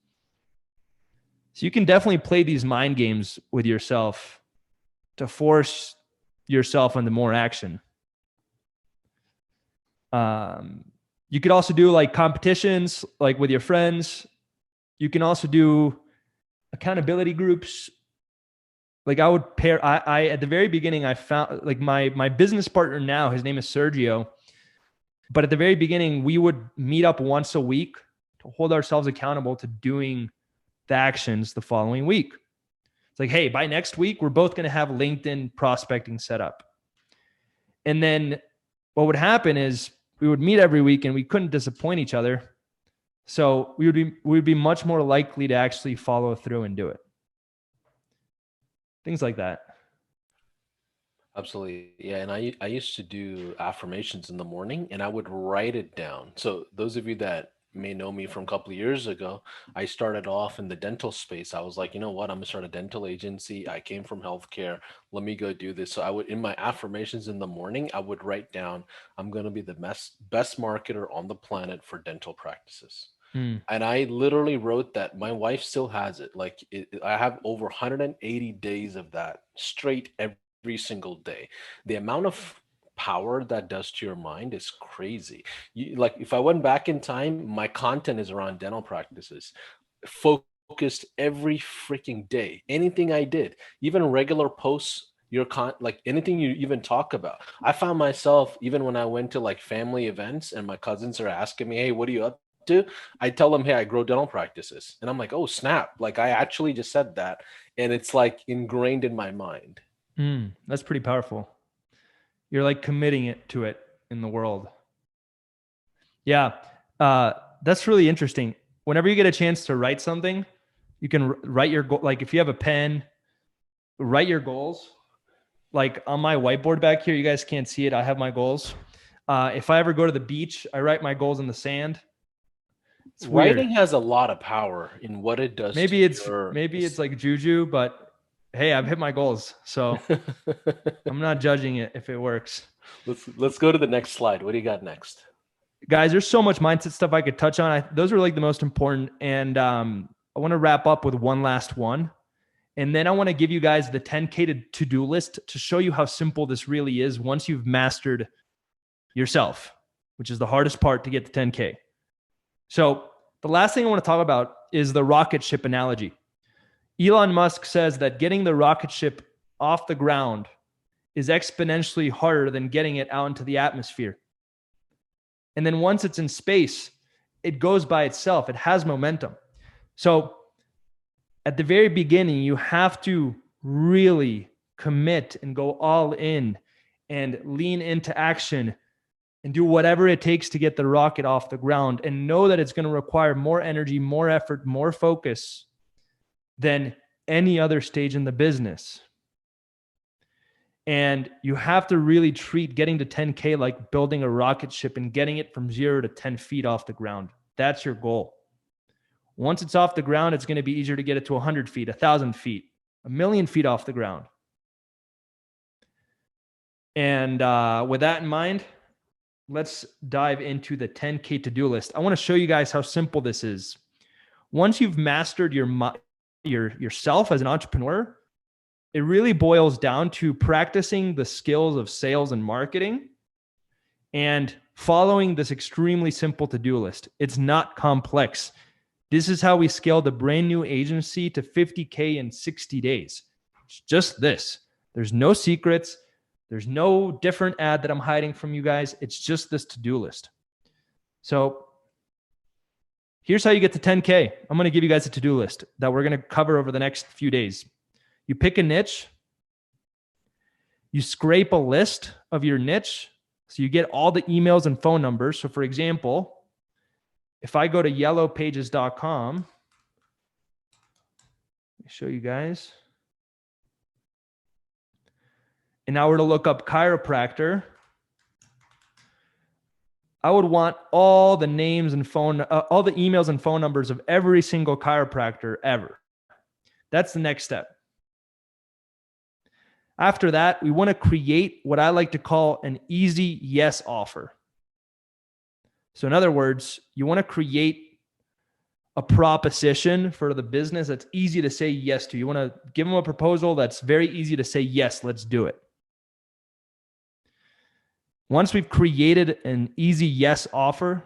So you can definitely play these mind games with yourself to force yourself into more action. You could also do like competitions, like with your friends. You can also do accountability groups. Like I would pair, I at the very beginning, I found like my business partner now, his name is Sergio. But at the very beginning, we would meet up once a week to hold ourselves accountable to doing the actions the following week. It's like, hey, by next week, we're both going to have LinkedIn prospecting set up. And then what would happen is we would meet every week and we couldn't disappoint each other. So we would be much more likely to actually follow through and do it. Things like that. Absolutely. Yeah. And I used to do affirmations in the morning and I would write it down. So those of you that may know me from a couple of years ago, I started off in the dental space. I was like, you know what? I'm gonna start a dental agency. I came from healthcare. Let me go do this. So I would, in my affirmations in the morning, I would write down, I'm gonna be the best marketer on the planet for dental practices. Mm. And I literally wrote that. My wife still has it. Like I have over 180 days of that straight every single day. The amount of power that does to your mind is crazy. Like if I went back in time, my content is around dental practices, focused every freaking day. Anything I did, even regular posts, like anything you even talk about. I found myself even when I went to like family events and my cousins are asking me, hey, what are you up to? I tell them, hey, I grow dental practices. And I'm like, oh, snap. Like I actually just said that. And it's like ingrained in my mind. That's pretty powerful. You're like committing it to it in the world. Yeah. That's really interesting. Whenever you get a chance to write something, you can write your goal. Like if you have a pen, write your goals. Like on my whiteboard back here, you guys can't see it. I have my goals. If I ever go to the beach, I write my goals in the sand. It's Writing weird. has a lot of power in what it does to Maybe your it's like juju, but hey, I've hit my goals, so I'm not judging it if it works. Let's go to the next slide. What do you got next? Guys, there's so much mindset stuff I could touch on. Those are like the most important. And I want to wrap up with one last one. And then I want to give you guys the 10K to-do list to show you how simple this really is once you've mastered yourself, which is the hardest part to get to 10K. So the last thing I want to talk about is the rocket ship analogy. Elon Musk says that getting the rocket ship off the ground is exponentially harder than getting it out into the atmosphere. And then once it's in space, it goes by itself. It has momentum. So at the very beginning, you have to really commit and go all in and lean into action and do whatever it takes to get the rocket off the ground, and know that it's going to require more energy, more effort, more focus than any other stage in the business. And you have to really treat getting to 10K like building a rocket ship and getting it from 0 to 10 feet off the ground. That's your goal. Once it's off the ground, it's going to be easier to get it to 100 feet, 1,000 feet, 1,000,000 feet off the ground. And with that in mind, let's dive into the 10K to-do list. I want to show you guys how simple this is. Once you've mastered your yourself as an entrepreneur, it really boils down to practicing the skills of sales and marketing and following this extremely simple to-do list. It's not complex. This is how we scaled a brand new agency to 50K in 60 days. It's just this. There's no secrets. There's no different ad that I'm hiding from you guys. It's just this to-do list. So here's how you get to 10K. I'm going to give you guys a to-do list that we're going to cover over the next few days. You pick a niche. You scrape a list of your niche. So you get all the emails and phone numbers. So for example, if I go to yellowpages.com, let me show you guys. And now we're to look up chiropractor. I would want all the names and all the emails and phone numbers of every single chiropractor ever. That's the next step. After that, we want to create what I like to call an easy yes offer. So in other words, you want to create a proposition for the business that's easy to say yes to. You want to give them a proposal that's very easy to say, yes, let's do it. Once we've created an easy yes offer,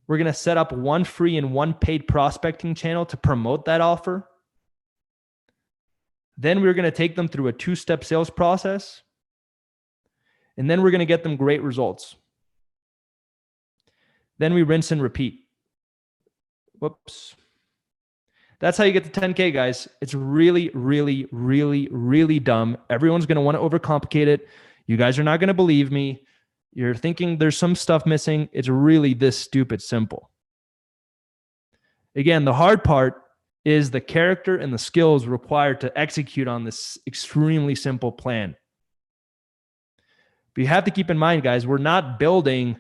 we're going to set up one free and one paid prospecting channel to promote that offer. Then we're going to take them through a 2-step sales process. And then we're going to get them great results. Then we rinse and repeat. Whoops. That's how you get to 10K, guys. It's really, really, really, really dumb. Everyone's going to want to overcomplicate it. You guys are not going to believe me. You're thinking there's some stuff missing. It's really this stupid simple. Again, the hard part is the character and the skills required to execute on this extremely simple plan. But you have to keep in mind, guys, we're not building,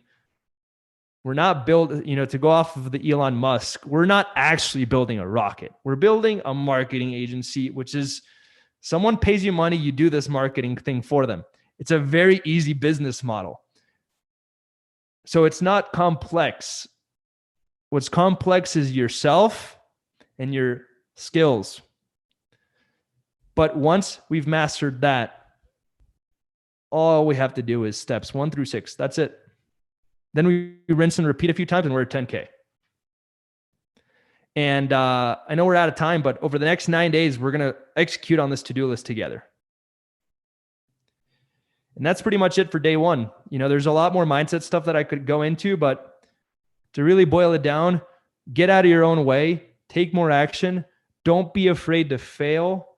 to go off of the Elon Musk, we're not actually building a rocket. We're building a marketing agency, which is someone pays you money, you do this marketing thing for them. It's a very easy business model. So it's not complex. What's complex is yourself and your skills. But once we've mastered that, all we have to do is steps 1 through 6. That's it. Then we rinse and repeat a few times and we're at 10K. And I know we're out of time, but over the next 9 days, we're going to execute on this to-do list together. And that's pretty much it for day 1. There's a lot more mindset stuff that I could go into, but to really boil it down, get out of your own way, take more action. Don't be afraid to fail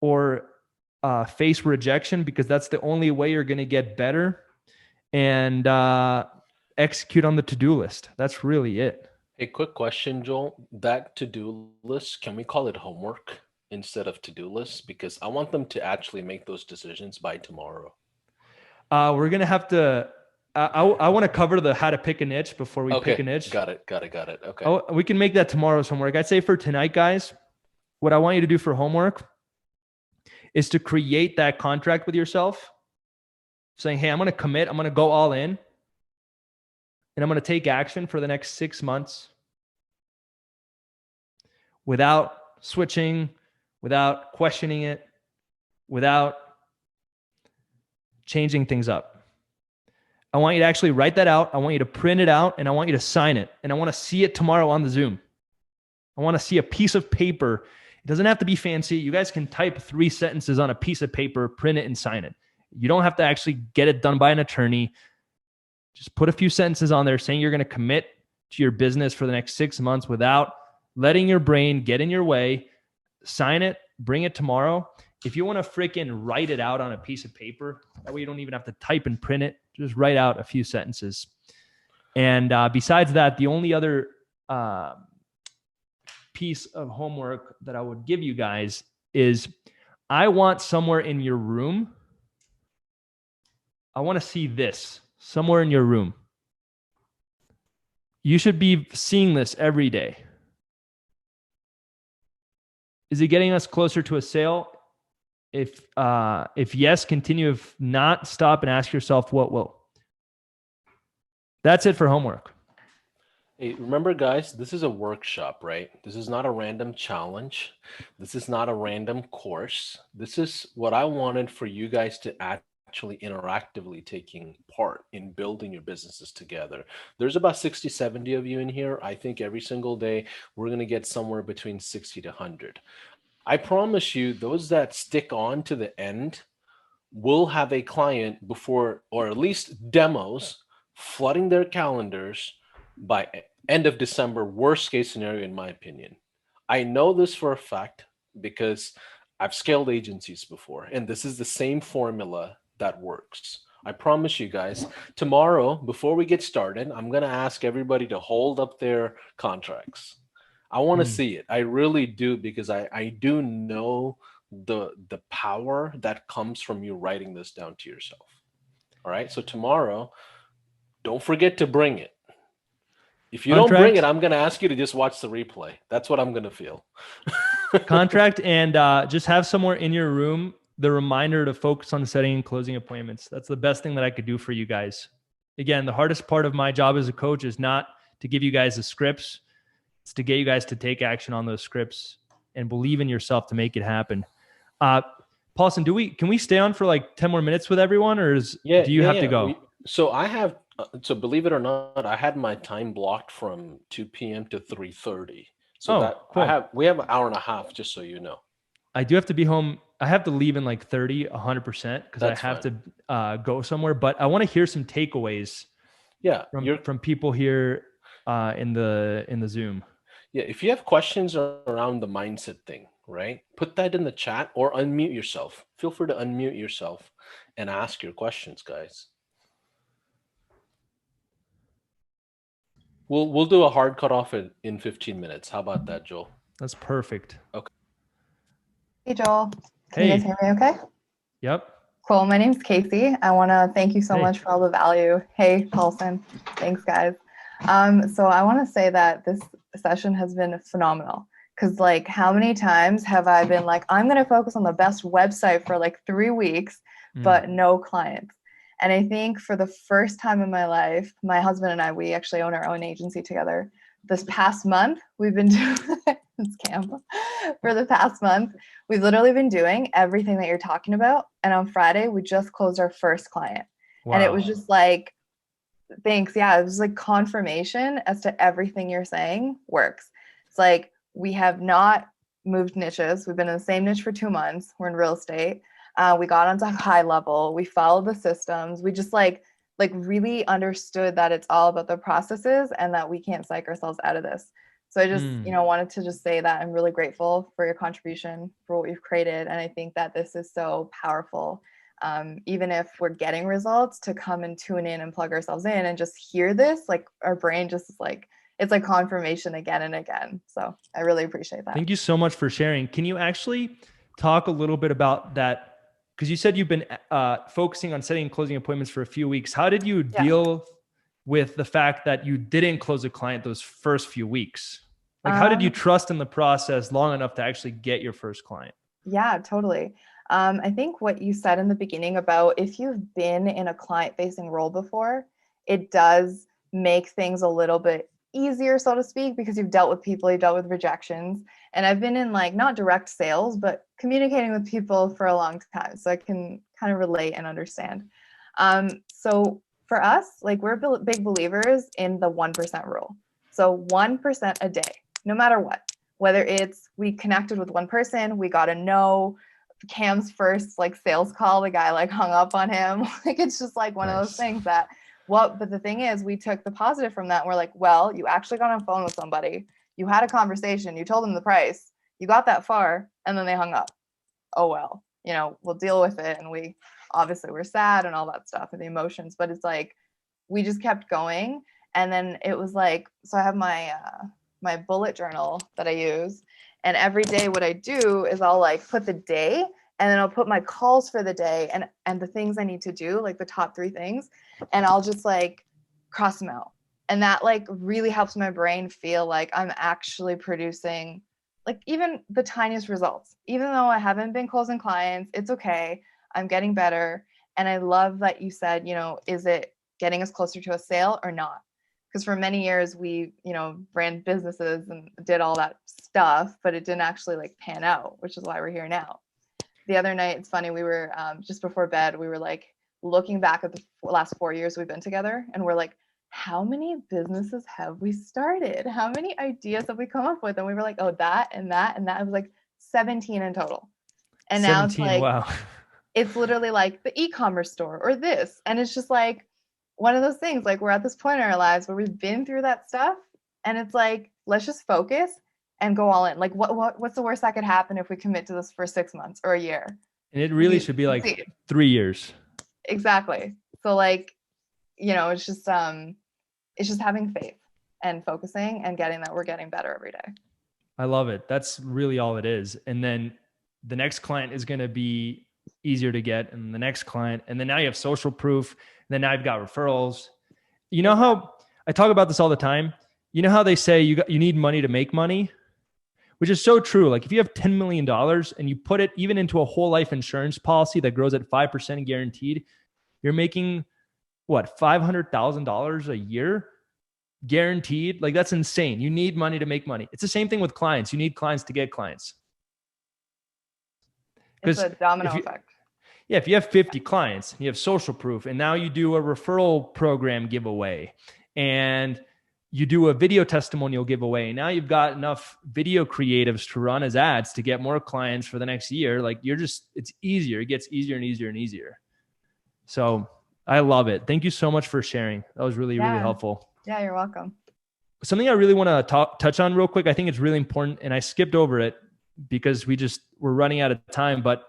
or face rejection, because that's the only way you're going to get better. And execute on the to-do list. That's really it. A quick question, Joel. That to-do list, can we call it homework instead of to-do list? Because I want them to actually make those decisions by tomorrow. We're going to have to, I want to cover the how to pick a niche before we pick a niche. Got it. Okay. Oh, we can make that tomorrow's homework. I'd say for tonight, guys, what I want you to do for homework is to create that contract with yourself, saying, hey, I'm going to commit. I'm going to go all in. And I'm going to take action for the next 6 months without switching, without questioning it, without changing things up. I want you to actually write that out. I want you to print it out, and I want you to sign it. And I want to see it tomorrow on the Zoom. I want to see a piece of paper. It doesn't have to be fancy. You guys can type 3 sentences on a piece of paper, print it, and sign it. You don't have to actually get it done by an attorney. Just put a few sentences on there saying you're going to commit to your business for the next 6 months without letting your brain get in your way. Sign it, bring it tomorrow. If you want to freaking write it out on a piece of paper, that way you don't even have to type and print it. Just write out a few sentences. And besides that, the only other piece of homework that I would give you guys is I want somewhere in your room, I want to see this. Somewhere in your room. You should be seeing this every day. Is it getting us closer to a sale? If yes, continue. If not, stop and ask yourself what will. That's it for homework. Hey, remember, guys, this is a workshop, right? This is not a random challenge. This is not a random course. This is what I wanted for you guys to actually interactively taking part in building your businesses together. There's about 60, 70 of you in here. I think every single day we're going to get somewhere between 60 to 100. I promise you, those that stick on to the end will have a client before, or at least demos, flooding their calendars by end of December, worst case scenario, in my opinion. I know this for a fact because I've scaled agencies before, and this is the same formula that works. I promise you guys, tomorrow, before we get started, I'm going to ask everybody to hold up their contracts. I want to Mm. see it. I really do, because I do know the power that comes from you writing this down to yourself. All right. So tomorrow, don't forget to bring it. If you don't bring it, Contract, I'm going to ask you to just watch the replay. That's what I'm going to feel. contract, and just have somewhere in your room the reminder to focus on setting and closing appointments. That's the best thing that I could do for you guys. Again, the hardest part of my job as a coach is not to give you guys the scripts. It's to get you guys to take action on those scripts and believe in yourself to make it happen. Paulson, can we stay on for like 10 more minutes with everyone, or Yeah, do you yeah, have to yeah. go? So I have, so believe it or not, I had my time blocked from 2 p.m. to 3:30. So Oh, that cool. we have an hour and a half, just so you know. I do have to be home. I have to leave in like 30, 100% because I That's have fine. to go somewhere. But I want to hear some takeaways Yeah, from people here in the Zoom. yeah, if you have questions around the mindset thing, right? Put that in the chat or unmute yourself. Feel free to unmute yourself and ask your questions, guys. We'll do a hard cutoff in 15 minutes. How about that, Joel? That's perfect. Okay. Hey Joel, can you guys Hey. hear me okay? Yep. Cool, my name's Casey. I want to thank you so Hey. much for all the value. Hey Paulson, thanks guys. So I want to say that this session has been phenomenal, because like how many times have I been like, I'm going to focus on the best website for like 3 weeks, but no clients. And I think for the first time in my life, my husband and I, we actually own our own agency together. This past month, we've been doing this camp. For the past month, we've literally been doing everything that you're talking about. And on Friday, we just closed our first client. Wow. And it was just like, thanks. Yeah, it was like confirmation as to everything you're saying works. It's like we have not moved niches. We've been in the same niche for 2 months. We're in real estate. We got onto high level. We followed the systems. We just like really understood that it's all about the processes and that we can't psych ourselves out of this. So I just, wanted to just say that I'm really grateful for your contribution, for what you've created. And I think that this is so powerful. Even if we're getting results, to come and tune in and plug ourselves in and just hear this, like our brain just is like, it's like confirmation again and again. So I really appreciate that. Thank you so much for sharing. Can you actually talk a little bit about that? Because you said you've been focusing on setting and closing appointments for a few weeks. How did you deal with the fact that you didn't close a client those first few weeks? Like, how did you trust in the process long enough to actually get your first client? Yeah, totally. I think what you said in the beginning about if you've been in a client-facing role before, it does make things a little bit easier, so to speak, because you've dealt with people, you've dealt with rejections. And I've been in like not direct sales, but communicating with people for a long time. So I can kind of relate and understand. So for us, like we're big believers in the 1% rule. So 1% a day, no matter what. Whether it's we connected with one person, we got a no, Cam's first like sales call, the guy like hung up on him. Like it's just like one of those things that but the thing is we took the positive from that. And we're like, well, you actually got on the phone with somebody, you had a conversation, you told them the price, you got that far, and then they hung up. Oh well, we'll deal with it. And we obviously were sad and all that stuff and the emotions, but it's like we just kept going. And then it was like, so I have my bullet journal that I use. And every day what I do is I'll like put the day and then I'll put my calls for the day and the things I need to do, like the top 3 things. And I'll just like cross them out. And that like really helps my brain feel like I'm actually producing like even the tiniest results. Even though I haven't been closing clients, it's okay. I'm getting better. And I love that you said, is it getting us closer to a sale or not? Because for many years we, ran businesses and did all that stuff, but it didn't actually like pan out, which is why we're here now. The other night, it's funny, we were just before bed, we were like looking back at the last 4 years we've been together, and we're like, how many businesses have we started? How many ideas have we come up with? And we were like, oh, that and that and that. It was like 17 in total. And now it's like, wow. It's literally like the e-commerce store or this. And it's just like one of those things, like we're at this point in our lives where we've been through that stuff. And it's like, let's just focus and go all in. Like what's the worst that could happen if we commit to this for 6 months or a year? And it really should be like 3 years. Exactly. So like, it's just having faith and focusing and getting that we're getting better every day. I love it. That's really all it is. And then the next client is going to be easier to get, and the next client, and then now you have social proof, and then now you've got referrals. You know how I talk about this all the time? You know how they say you need money to make money, which is so true. Like if you have $10 million and you put it even into a whole life insurance policy that grows at 5% guaranteed, you're making what, $500,000 a year guaranteed? Like that's insane. You need money to make money. It's the same thing with clients. You need clients to get clients. It's a domino effect. Yeah, if you have 50 clients, you have social proof, and now you do a referral program giveaway, and you do a video testimonial giveaway. Now you've got enough video creatives to run as ads to get more clients for the next year. Like it's easier. It gets easier and easier and easier. So I love it. Thank you so much for sharing. That was really, really helpful. Yeah, you're welcome. Something I really want to touch on real quick. I think it's really important, and I skipped over it because we're running out of time, but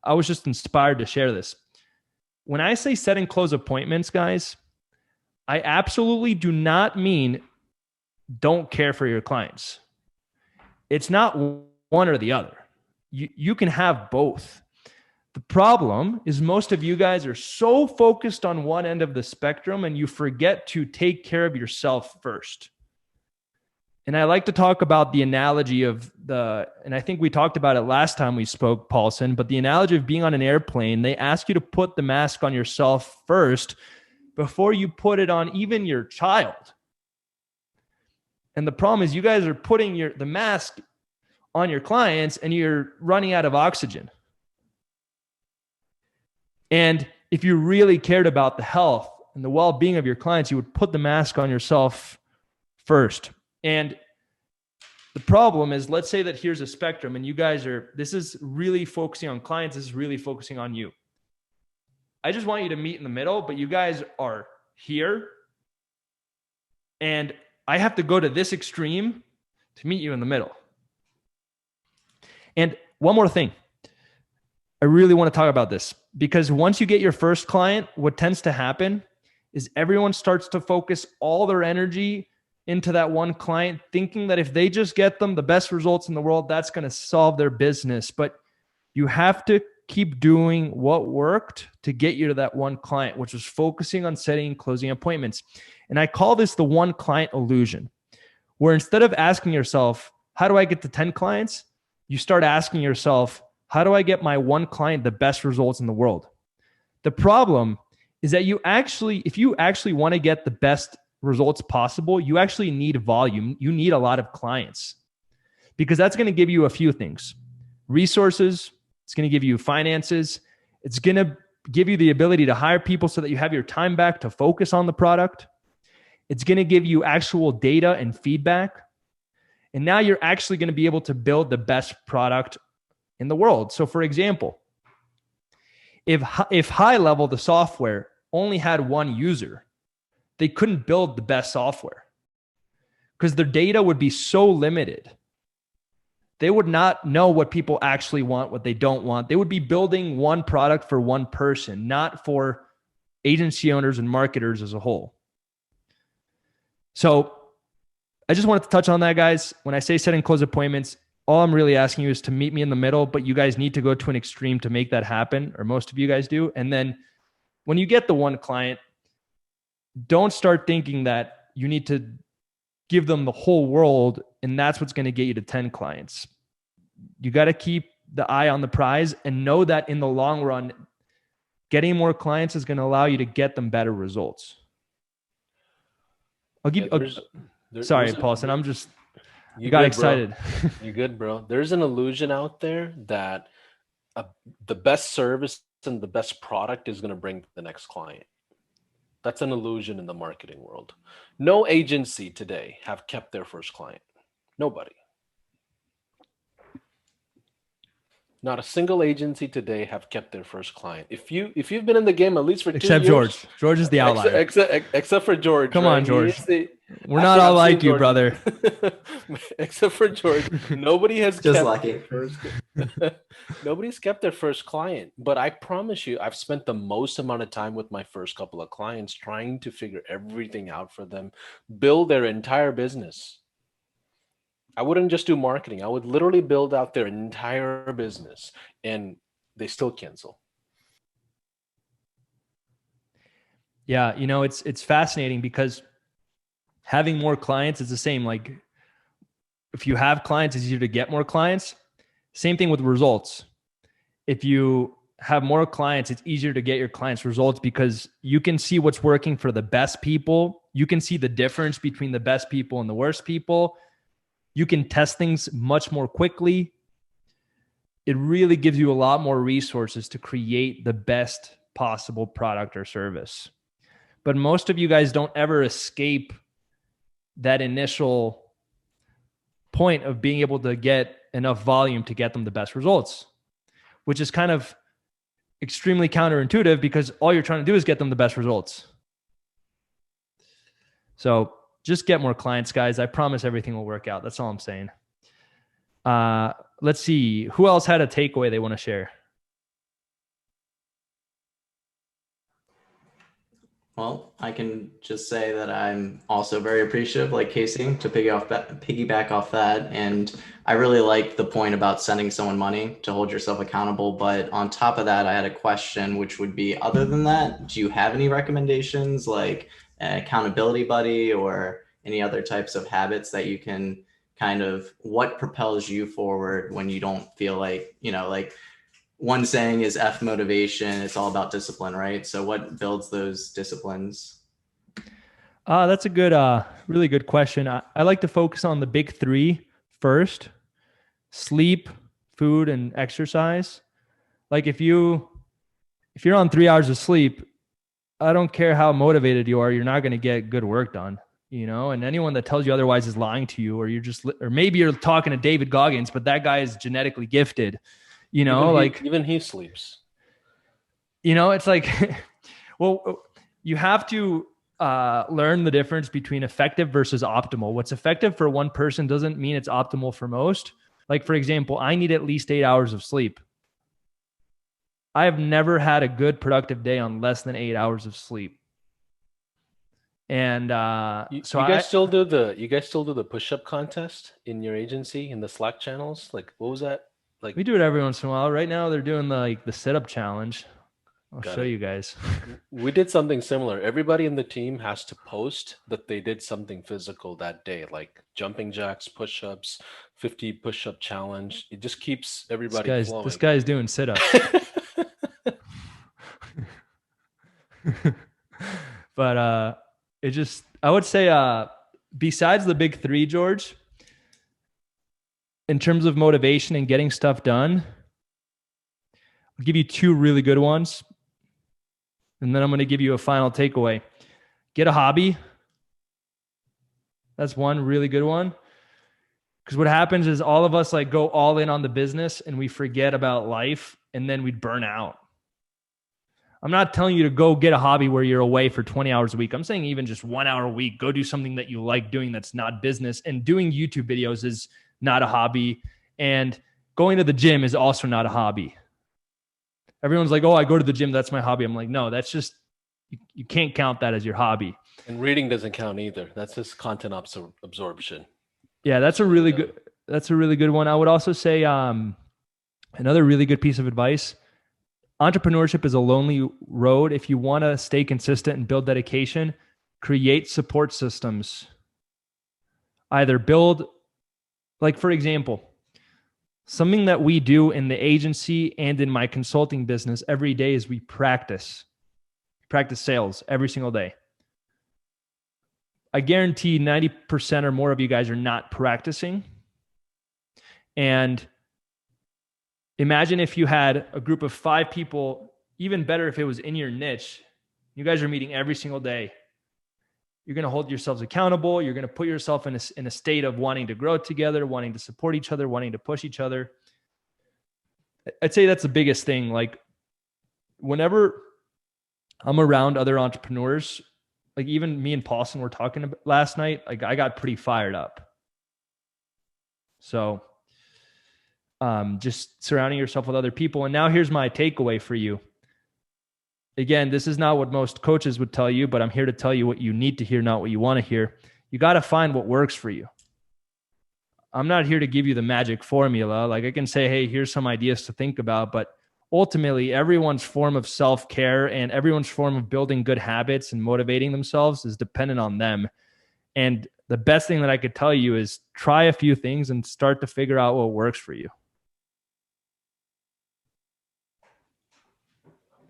I was just inspired to share this. When I say set and close appointments, guys, I absolutely do not mean don't care for your clients. It's not one or the other. You can have both. The problem is most of you guys are so focused on one end of the spectrum and you forget to take care of yourself first. And I like to talk about the analogy of and I think we talked about it last time we spoke, Paulson, but the analogy of being on an airplane, they ask you to put the mask on yourself first before you put it on even your child. And the problem is you guys are putting the mask on your clients and you're running out of oxygen. And if you really cared about the health and the well-being of your clients, you would put the mask on yourself first. And the problem is, let's say that here's a spectrum and you guys this is really focusing on clients. This is really focusing on you. I just want you to meet in the middle, but you guys are here. And I have to go to this extreme to meet you in the middle. And one more thing. I really want to talk about this because once you get your first client, what tends to happen is everyone starts to focus all their energy into that one client, thinking that if they just get them the best results in the world, that's going to solve their business. But you have to keep doing what worked to get you to that one client, which was focusing on setting and closing appointments. And I call this the one client illusion, where instead of asking yourself, how do I get to 10 clients? You start asking yourself, how do I get my one client the best results in the world? The problem is that if you actually want to get the best results possible, you actually need volume. You need a lot of clients because that's going to give you a few things: resources. It's going to give you finances. It's going to give you the ability to hire people so that you have your time back to focus on the product. It's going to give you actual data and feedback. And now you're actually going to be able to build the best product in the world. So for example, if High Level, the software, only had one user, they couldn't build the best software because their data would be so limited. They would not know what people actually want, what they don't want. They would be building one product for one person, not for agency owners and marketers as a whole. So I just wanted to touch on that, guys. When I say set and close appointments, all I'm really asking you is to meet me in the middle, but you guys need to go to an extreme to make that happen, or most of you guys do. And then when you get the one client, don't start thinking that you need to give them the whole world and that's what's going to get you to 10 clients. You got to keep the eye on the prize and know that in the long run, getting more clients is going to allow you to get them better results. I'll give Yeah, you, sorry, there's Paulson. I'm just, I you got good, bro. excited. You good, bro. There's an illusion out there that uh, the best service and the best product is going to bring the next client. That's an illusion in the marketing world. No agency today have kept their first client. Nobody. Not a single agency today have kept their first client. If you've been in the game at least for 2 years, Except George. George is the outlier. except for George, Come right? on, He George. is the. We're not Actually, all I've seen like you, George's. brother. Except for George, nobody has Just kept lucky. their first. Nobody's kept their first client, but I promise you, I've spent the most amount of time with my first couple of clients trying to figure everything out for them, build their entire business. I wouldn't just do marketing. I would literally build out their entire business, and they still cancel. Yeah, it's fascinating because having more clients is the same. Like if you have clients, it's easier to get more clients. Same thing with results. If you have more clients, it's easier to get your clients results because you can see what's working for the best people. You can see the difference between the best people and the worst people. You can test things much more quickly. It really gives you a lot more resources to create the best possible product or service. But most of you guys don't ever escape that initial point of being able to get enough volume to get them the best results, which is kind of extremely counterintuitive because all you're trying to do is get them the best results. So just get more clients, guys. I promise everything will work out. That's all I'm saying. Let's see. Who else had a takeaway they want to share? Well, I can just say that I'm also very appreciative, like Casey, to piggyback off that. And I really like the point about sending someone money to hold yourself accountable. But on top of that, I had a question, which would be, other than that, do you have any recommendations like an accountability buddy or any other types of habits that you can kind of, what propels you forward when you don't feel like, like one saying is F motivation. It's all about discipline, right? So what builds those disciplines? That's a good, really good question. I like to focus on the big three first: sleep, food, and exercise. Like if you're on 3 hours of sleep, I don't care how motivated you are, you're not going to get good work done, and anyone that tells you otherwise is lying to you, or maybe you're talking to David Goggins, but that guy is genetically gifted. Even he sleeps. It's like, well, you have to learn the difference between effective versus optimal. What's effective for one person doesn't mean it's optimal for most. Like, for example, I need at least 8 hours of sleep. I have never had a good productive day on less than 8 hours of sleep. And you guys still do the push-up contest in your agency in the Slack channels? Like, what was that? Like, we do it every once in a while. Right now, they're doing the sit-up challenge. I'll show you guys. We did something similar. Everybody in the team has to post that they did something physical that day, like jumping jacks, push-ups, 50 push-up challenge. It just keeps everybody flowing. This guy's doing sit-ups. But I would say, besides the big three, George, in terms of motivation and getting stuff done, I'll give you two really good ones. And then I'm going to give you a final takeaway. Get a hobby. That's one really good one. Because what happens is all of us go all in on the business and we forget about life, and then we'd burn out. I'm not telling you to go get a hobby where you're away for 20 hours a week. I'm saying even just 1 hour a week, go do something that you like doing that's not business. And doing YouTube videos is not a hobby. And going to the gym is also not a hobby. Everyone's like, oh, I go to the gym, that's my hobby. I'm like, no, that's just, you can't count that as your hobby. And reading doesn't count either. That's just content absorption. Yeah, that's a really good one. I would also say another really good piece of advice: entrepreneurship is a lonely road. If you want to stay consistent and build dedication, create support systems. Either build, for example, something that we do in the agency and in my consulting business every day is we practice sales every single day. I guarantee 90% or more of you guys are not practicing. And imagine if you had a group of 5 people, even better if it was in your niche. You guys are meeting every single day. You're going to hold yourselves accountable. You're going to put yourself in a state of wanting to grow together, wanting to support each other, wanting to push each other. I'd say that's the biggest thing. Like whenever I'm around other entrepreneurs, like even me and Paulson were talking about last night, like I got pretty fired up. So just surrounding yourself with other people. And now here's my takeaway for you. Again, this is not what most coaches would tell you, but I'm here to tell you what you need to hear, not what you want to hear. You got to find what works for you. I'm not here to give you the magic formula. Like I can say, hey, here's some ideas to think about, but ultimately everyone's form of self-care and everyone's form of building good habits and motivating themselves is dependent on them. And the best thing that I could tell you is try a few things and start to figure out what works for you.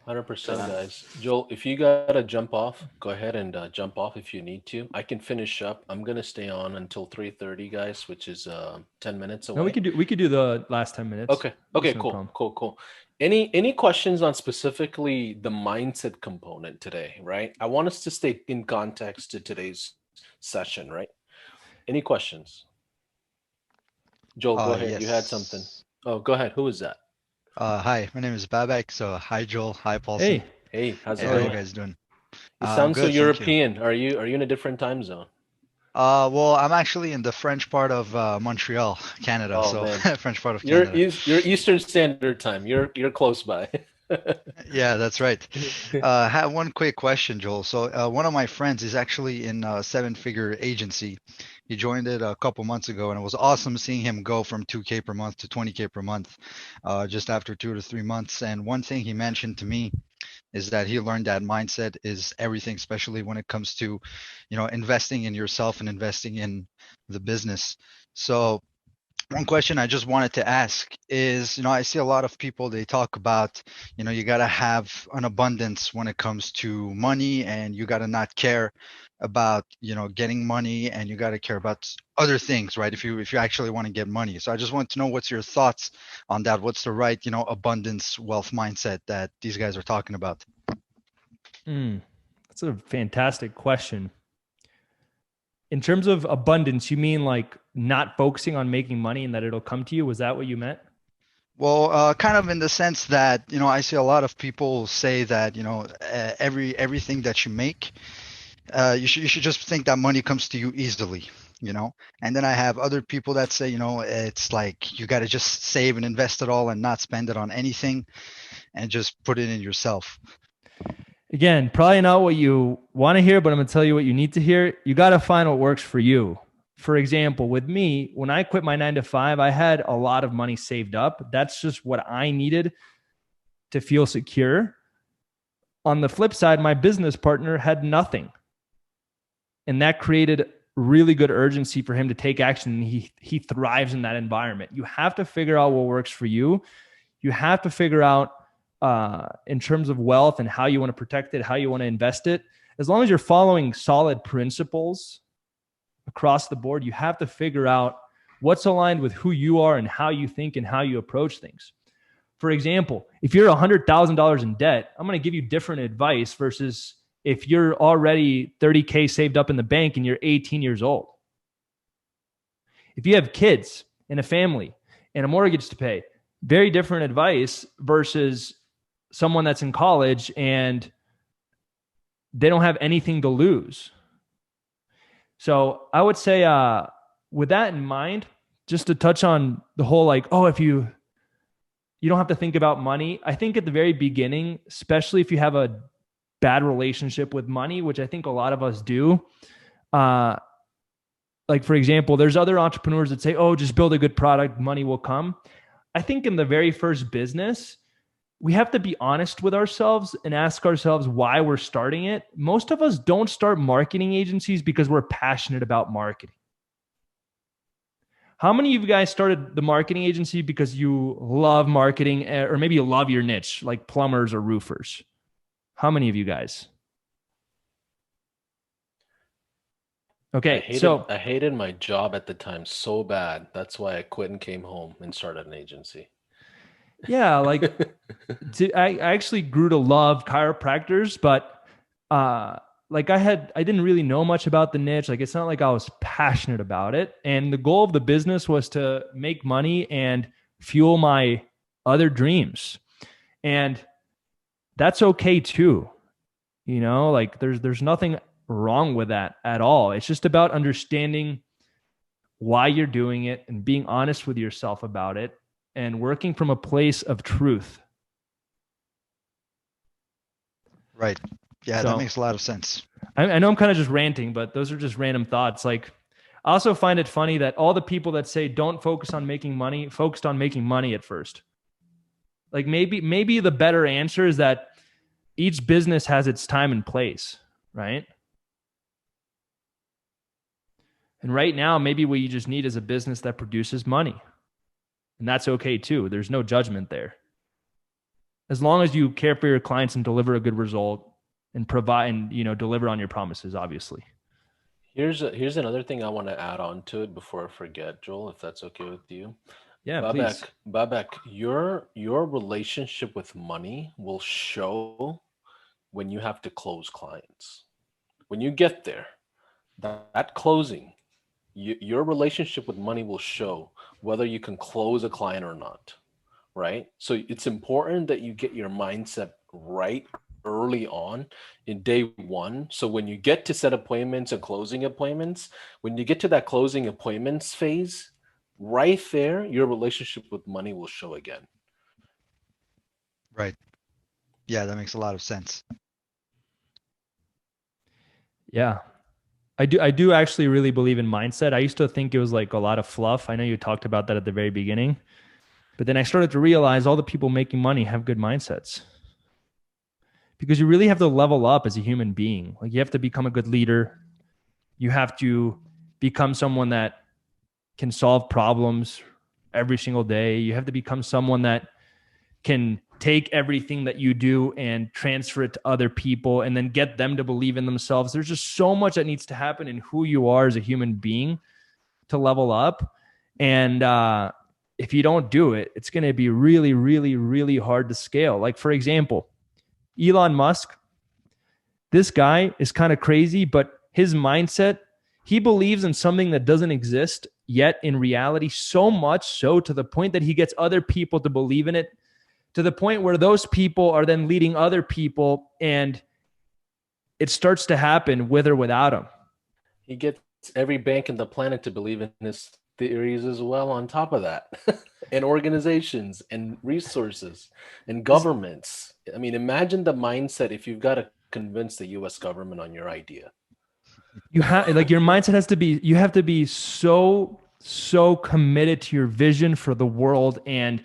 100%, guys. Joel, if you gotta jump off, go ahead and jump off if you need to. I can finish up. I'm gonna stay on until 3:30, guys, which is 10 minutes away. No, we could do the last 10 minutes. Okay. Okay. No cool. Any questions on specifically the mindset component today? Right. I want us to stay in context to today's session. Right. Any questions? Joel, go ahead. Yes. You had something. Oh, go ahead. Who is that? Hi, my name is Babak. So hi, Joel. Hi, Paulson. Hey, how's it How are going? you guys doing? You sound so good, thank you. European. Are you in a different time zone? Well, I'm actually in the French part of Montreal, Canada. Oh, So man. French part of You're Canada. you're Eastern Standard Time. You're close by. Yeah, that's right. I have one quick question, Joel. So one of my friends is actually in a 7-figure agency. He joined it a couple months ago, and it was awesome seeing him go from 2K per month to 20K per month, just after 2 to 3 months. And one thing he mentioned to me is that he learned that mindset is everything, especially when it comes to, investing in yourself and investing in the business. So one question I just wanted to ask is, I see a lot of people, they talk about, you got to have an abundance when it comes to money, and you got to not care about, getting money, and you got to care about other things, right? If you actually want to get money. So I just want to know what's your thoughts on that. What's the right, abundance wealth mindset that these guys are talking about? That's a fantastic question. In terms of abundance, you mean like not focusing on making money and that it'll come to you? Was that what you meant? Well, kind of in the sense that, I see a lot of people say that, everything that you make, you should just think that money comes to you easily, And then I have other people that say, it's like you got to just save and invest it all and not spend it on anything and just put it in yourself. Again, probably not what you want to hear, but I'm going to tell you what you need to hear. You got to find what works for you. For example, with me, when I quit my 9-to-5, I had a lot of money saved up. That's just what I needed to feel secure. On the flip side, my business partner had nothing. And that created really good urgency for him to take action. And he thrives in that environment. You have to figure out what works for you. You have to figure out in terms of wealth and how you want to protect it, how you want to invest it. As long as you're following solid principles across the board, you have to figure out what's aligned with who you are and how you think and how you approach things. For example, if you're $100,000 in debt, I'm going to give you different advice versus if you're already 30K saved up in the bank and you're 18 years old. If you have kids and a family and a mortgage to pay, very different advice versus someone that's in college and they don't have anything to lose. So I would say with that in mind, just to touch on the whole if you don't have to think about money. I think at the very beginning, especially if you have a bad relationship with money, which I think a lot of us do. For example, there's other entrepreneurs that say, just build a good product, money will come. I think in the very first business, we have to be honest with ourselves and ask ourselves why we're starting it. Most of us don't start marketing agencies because we're passionate about marketing. How many of you guys started the marketing agency because you love marketing, or maybe you love your niche, like plumbers or roofers? How many of you guys? Okay, so I hated my job at the time so bad. That's why I quit and came home and started an agency. yeah, like I actually grew to love chiropractors, but like I didn't really know much about the niche. Like it's not like I was passionate about it. And the goal of the business was to make money and fuel my other dreams. And that's okay too. You know, like there's nothing wrong with that at all. It's just about understanding why you're doing it and being honest with yourself about it and working from a place of truth. Right. Yeah, that So makes a lot of sense. I know I'm kind of just ranting, but those are just random thoughts. Like, I also find it funny that all the people that say don't focus on making money focused on making money at first. Like maybe the better answer is that each business has its time and place, right? And right now, maybe what you just need is a business that produces money. And that's okay too. There's no judgment there. As long as you care for your clients and deliver a good result and provide and deliver on your promises, obviously. Here's another thing I want to add on to it before I forget, Joel, if that's okay with you. Yeah, please. Babak, your relationship with money will show when you have to close clients. When you get there, that closing, your relationship with money will show whether you can close a client or not, right? So it's important that you get your mindset right early on in day one. So when you get to set appointments and closing appointments, when you get to that closing appointments phase, right there, your relationship with money will show again. Right. Yeah, that makes a lot of sense. Yeah. I do actually really believe in mindset. I used to think it was like a lot of fluff. I know you talked about that at the very beginning. But then I started to realize all the people making money have good mindsets. Because you really have to level up as a human being. Like you have to become a good leader. You have to become someone that can solve problems every single day. You have to become someone that can take everything that you do and transfer it to other people and then get them to believe in themselves. There's just so much that needs to happen in who you are as a human being to level up. And if you don't do it, it's going to be really, really, really hard to scale. Like, for example, Elon Musk, this guy is kind of crazy, but his mindset, he believes in something that doesn't exist yet in reality, so much so to the point that he gets other people to believe in it, to the point where those people are then leading other people, and it starts to happen with or without him. He gets every bank in the planet to believe in his theories as well on top of that. And organizations and resources and governments. I mean, imagine the mindset if you've got to convince the US government on your idea. You have like your mindset has to be, you have to be so committed to your vision for the world and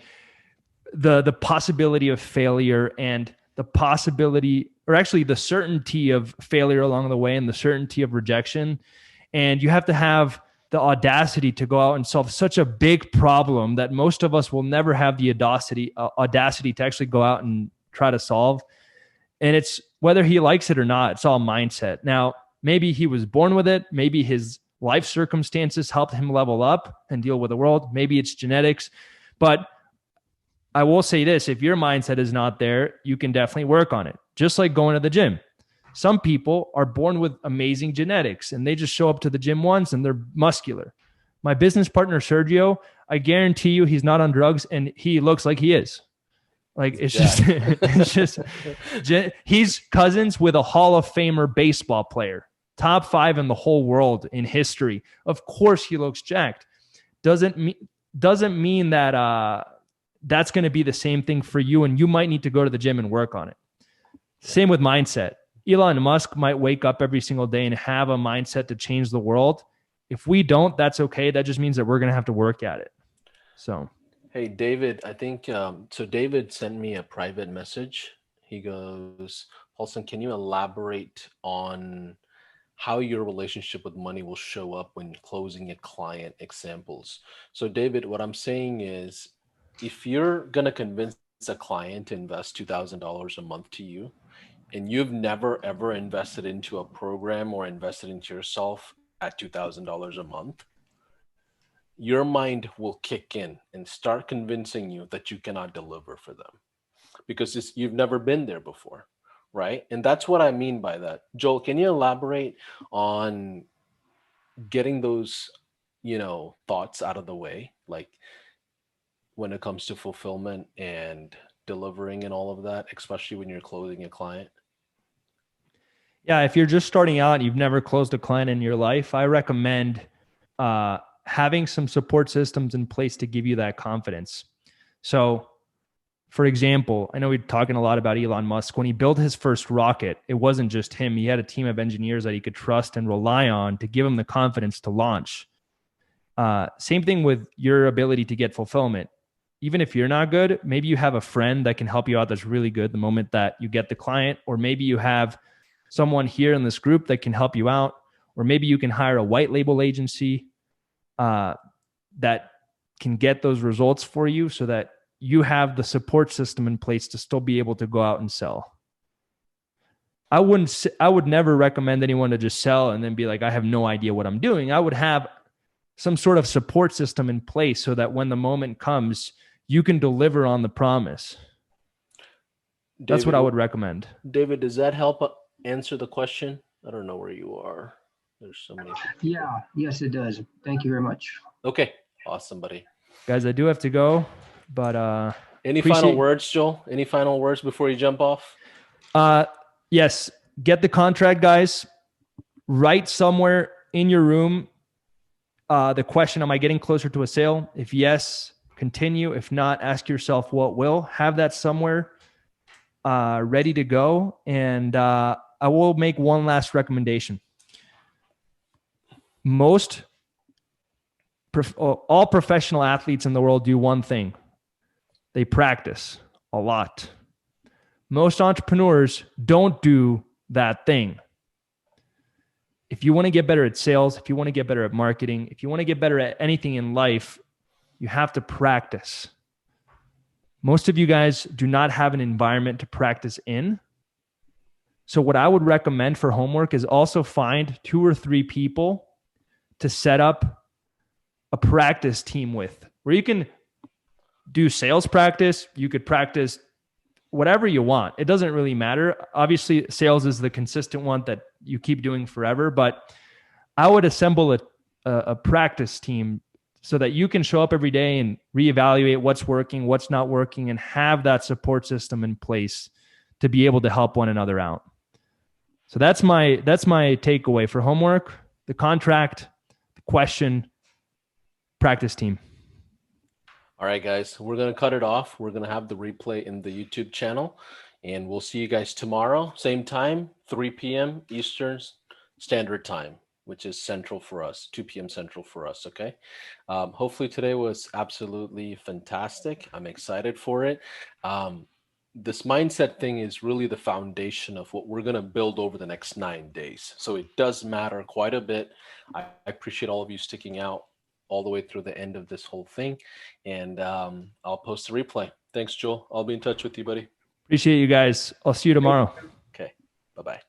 the possibility of failure and the possibility, or actually the certainty of failure along the way and the certainty of rejection. And you have to have the audacity to go out and solve such a big problem that most of us will never have the audacity to actually go out and try to solve. And it's whether he likes it or not, it's all mindset. Now, maybe he was born with it. Maybe his life circumstances helped him level up and deal with the world. Maybe it's genetics. But I will say this, if your mindset is not there, you can definitely work on it. Just like going to the gym. Some people are born with amazing genetics and they just show up to the gym once and they're muscular. My business partner, Sergio, I guarantee you he's not on drugs and he looks like he is. Like it's just, it's just, he's cousins with a Hall of Famer baseball player, top 5 in the whole world in history. Of course he looks jacked. Doesn't mean that, that's going to be the same thing for you. And you might need to go to the gym and work on it. Same with mindset. Elon Musk might wake up every single day and have a mindset to change the world. If we don't, that's okay. That just means that we're going to have to work at it. So, hey, David, I think so. David sent me a private message. He goes, Paulson, can you elaborate on how your relationship with money will show up when closing a client? Examples. So, David, what I'm saying is, if you're going to convince a client to invest $2,000 a month to you, and you've never ever invested into a program or invested into yourself at $2,000 a month, your mind will kick in and start convincing you that you cannot deliver for them because you've never been there before, right? And that's what I mean by that. Joel, can you elaborate on getting those, thoughts out of the way, like when it comes to fulfillment and delivering and all of that, especially when you're closing a client? Yeah, if you're just starting out and you've never closed a client in your life, I recommend having some support systems in place to give you that confidence. So, for example, I know we're talking a lot about Elon Musk. When he built his first rocket, it wasn't just him. He had a team of engineers that he could trust and rely on to give him the confidence to launch. Same thing with your ability to get fulfillment. Even if you're not good, maybe you have a friend that can help you out that's really good the moment that you get the client, or maybe you have someone here in this group that can help you out, or maybe you can hire a white label agency that can get those results for you so that you have the support system in place to still be able to go out and sell. I would never recommend anyone to just sell and then be like, I have no idea what I'm doing. I would have some sort of support system in place so that when the moment comes, you can deliver on the promise. That's what I would recommend. David, does that help answer the question? I don't know where you are. There's so many people. Yeah, yes, it does. Thank you very much. Okay, awesome, buddy. Guys, I do have to go, but any final words, Joel? Any final words before you jump off? Yes, get the contract, guys. Write somewhere in your room the question, am I getting closer to a sale? If yes, continue. If not, ask yourself what will. Have that somewhere ready to go. And I will make one last recommendation. All professional athletes in the world do one thing. They practice a lot. Most entrepreneurs don't do that thing. If you want to get better at sales, if you want to get better at marketing, if you want to get better at anything in life, you have to practice. Most of you guys do not have an environment to practice in. So what I would recommend for homework is also find 2 or 3 people to set up a practice team with, where you can do sales practice. You could practice whatever you want. It doesn't really matter. Obviously, sales is the consistent one that you keep doing forever, but I would assemble a practice team so that you can show up every day and reevaluate what's working, what's not working, and have that support system in place to be able to help one another out. So that's my takeaway for homework: the contract, the question, practice team. All right, guys, we're going to cut it off. We're going to have the replay in the YouTube channel, and we'll see you guys tomorrow, same time, 3 p.m. Eastern Standard Time, which is Central for us, 2 p.m. Central for us, okay? Hopefully today was absolutely fantastic. I'm excited for it. This mindset thing is really the foundation of what we're going to build over the next 9 days. So it does matter quite a bit. I appreciate all of you sticking out all the way through the end of this whole thing. And I'll post a replay. Thanks, Joel. I'll be in touch with you, buddy. Appreciate you guys. I'll see you tomorrow. Okay. Bye-bye.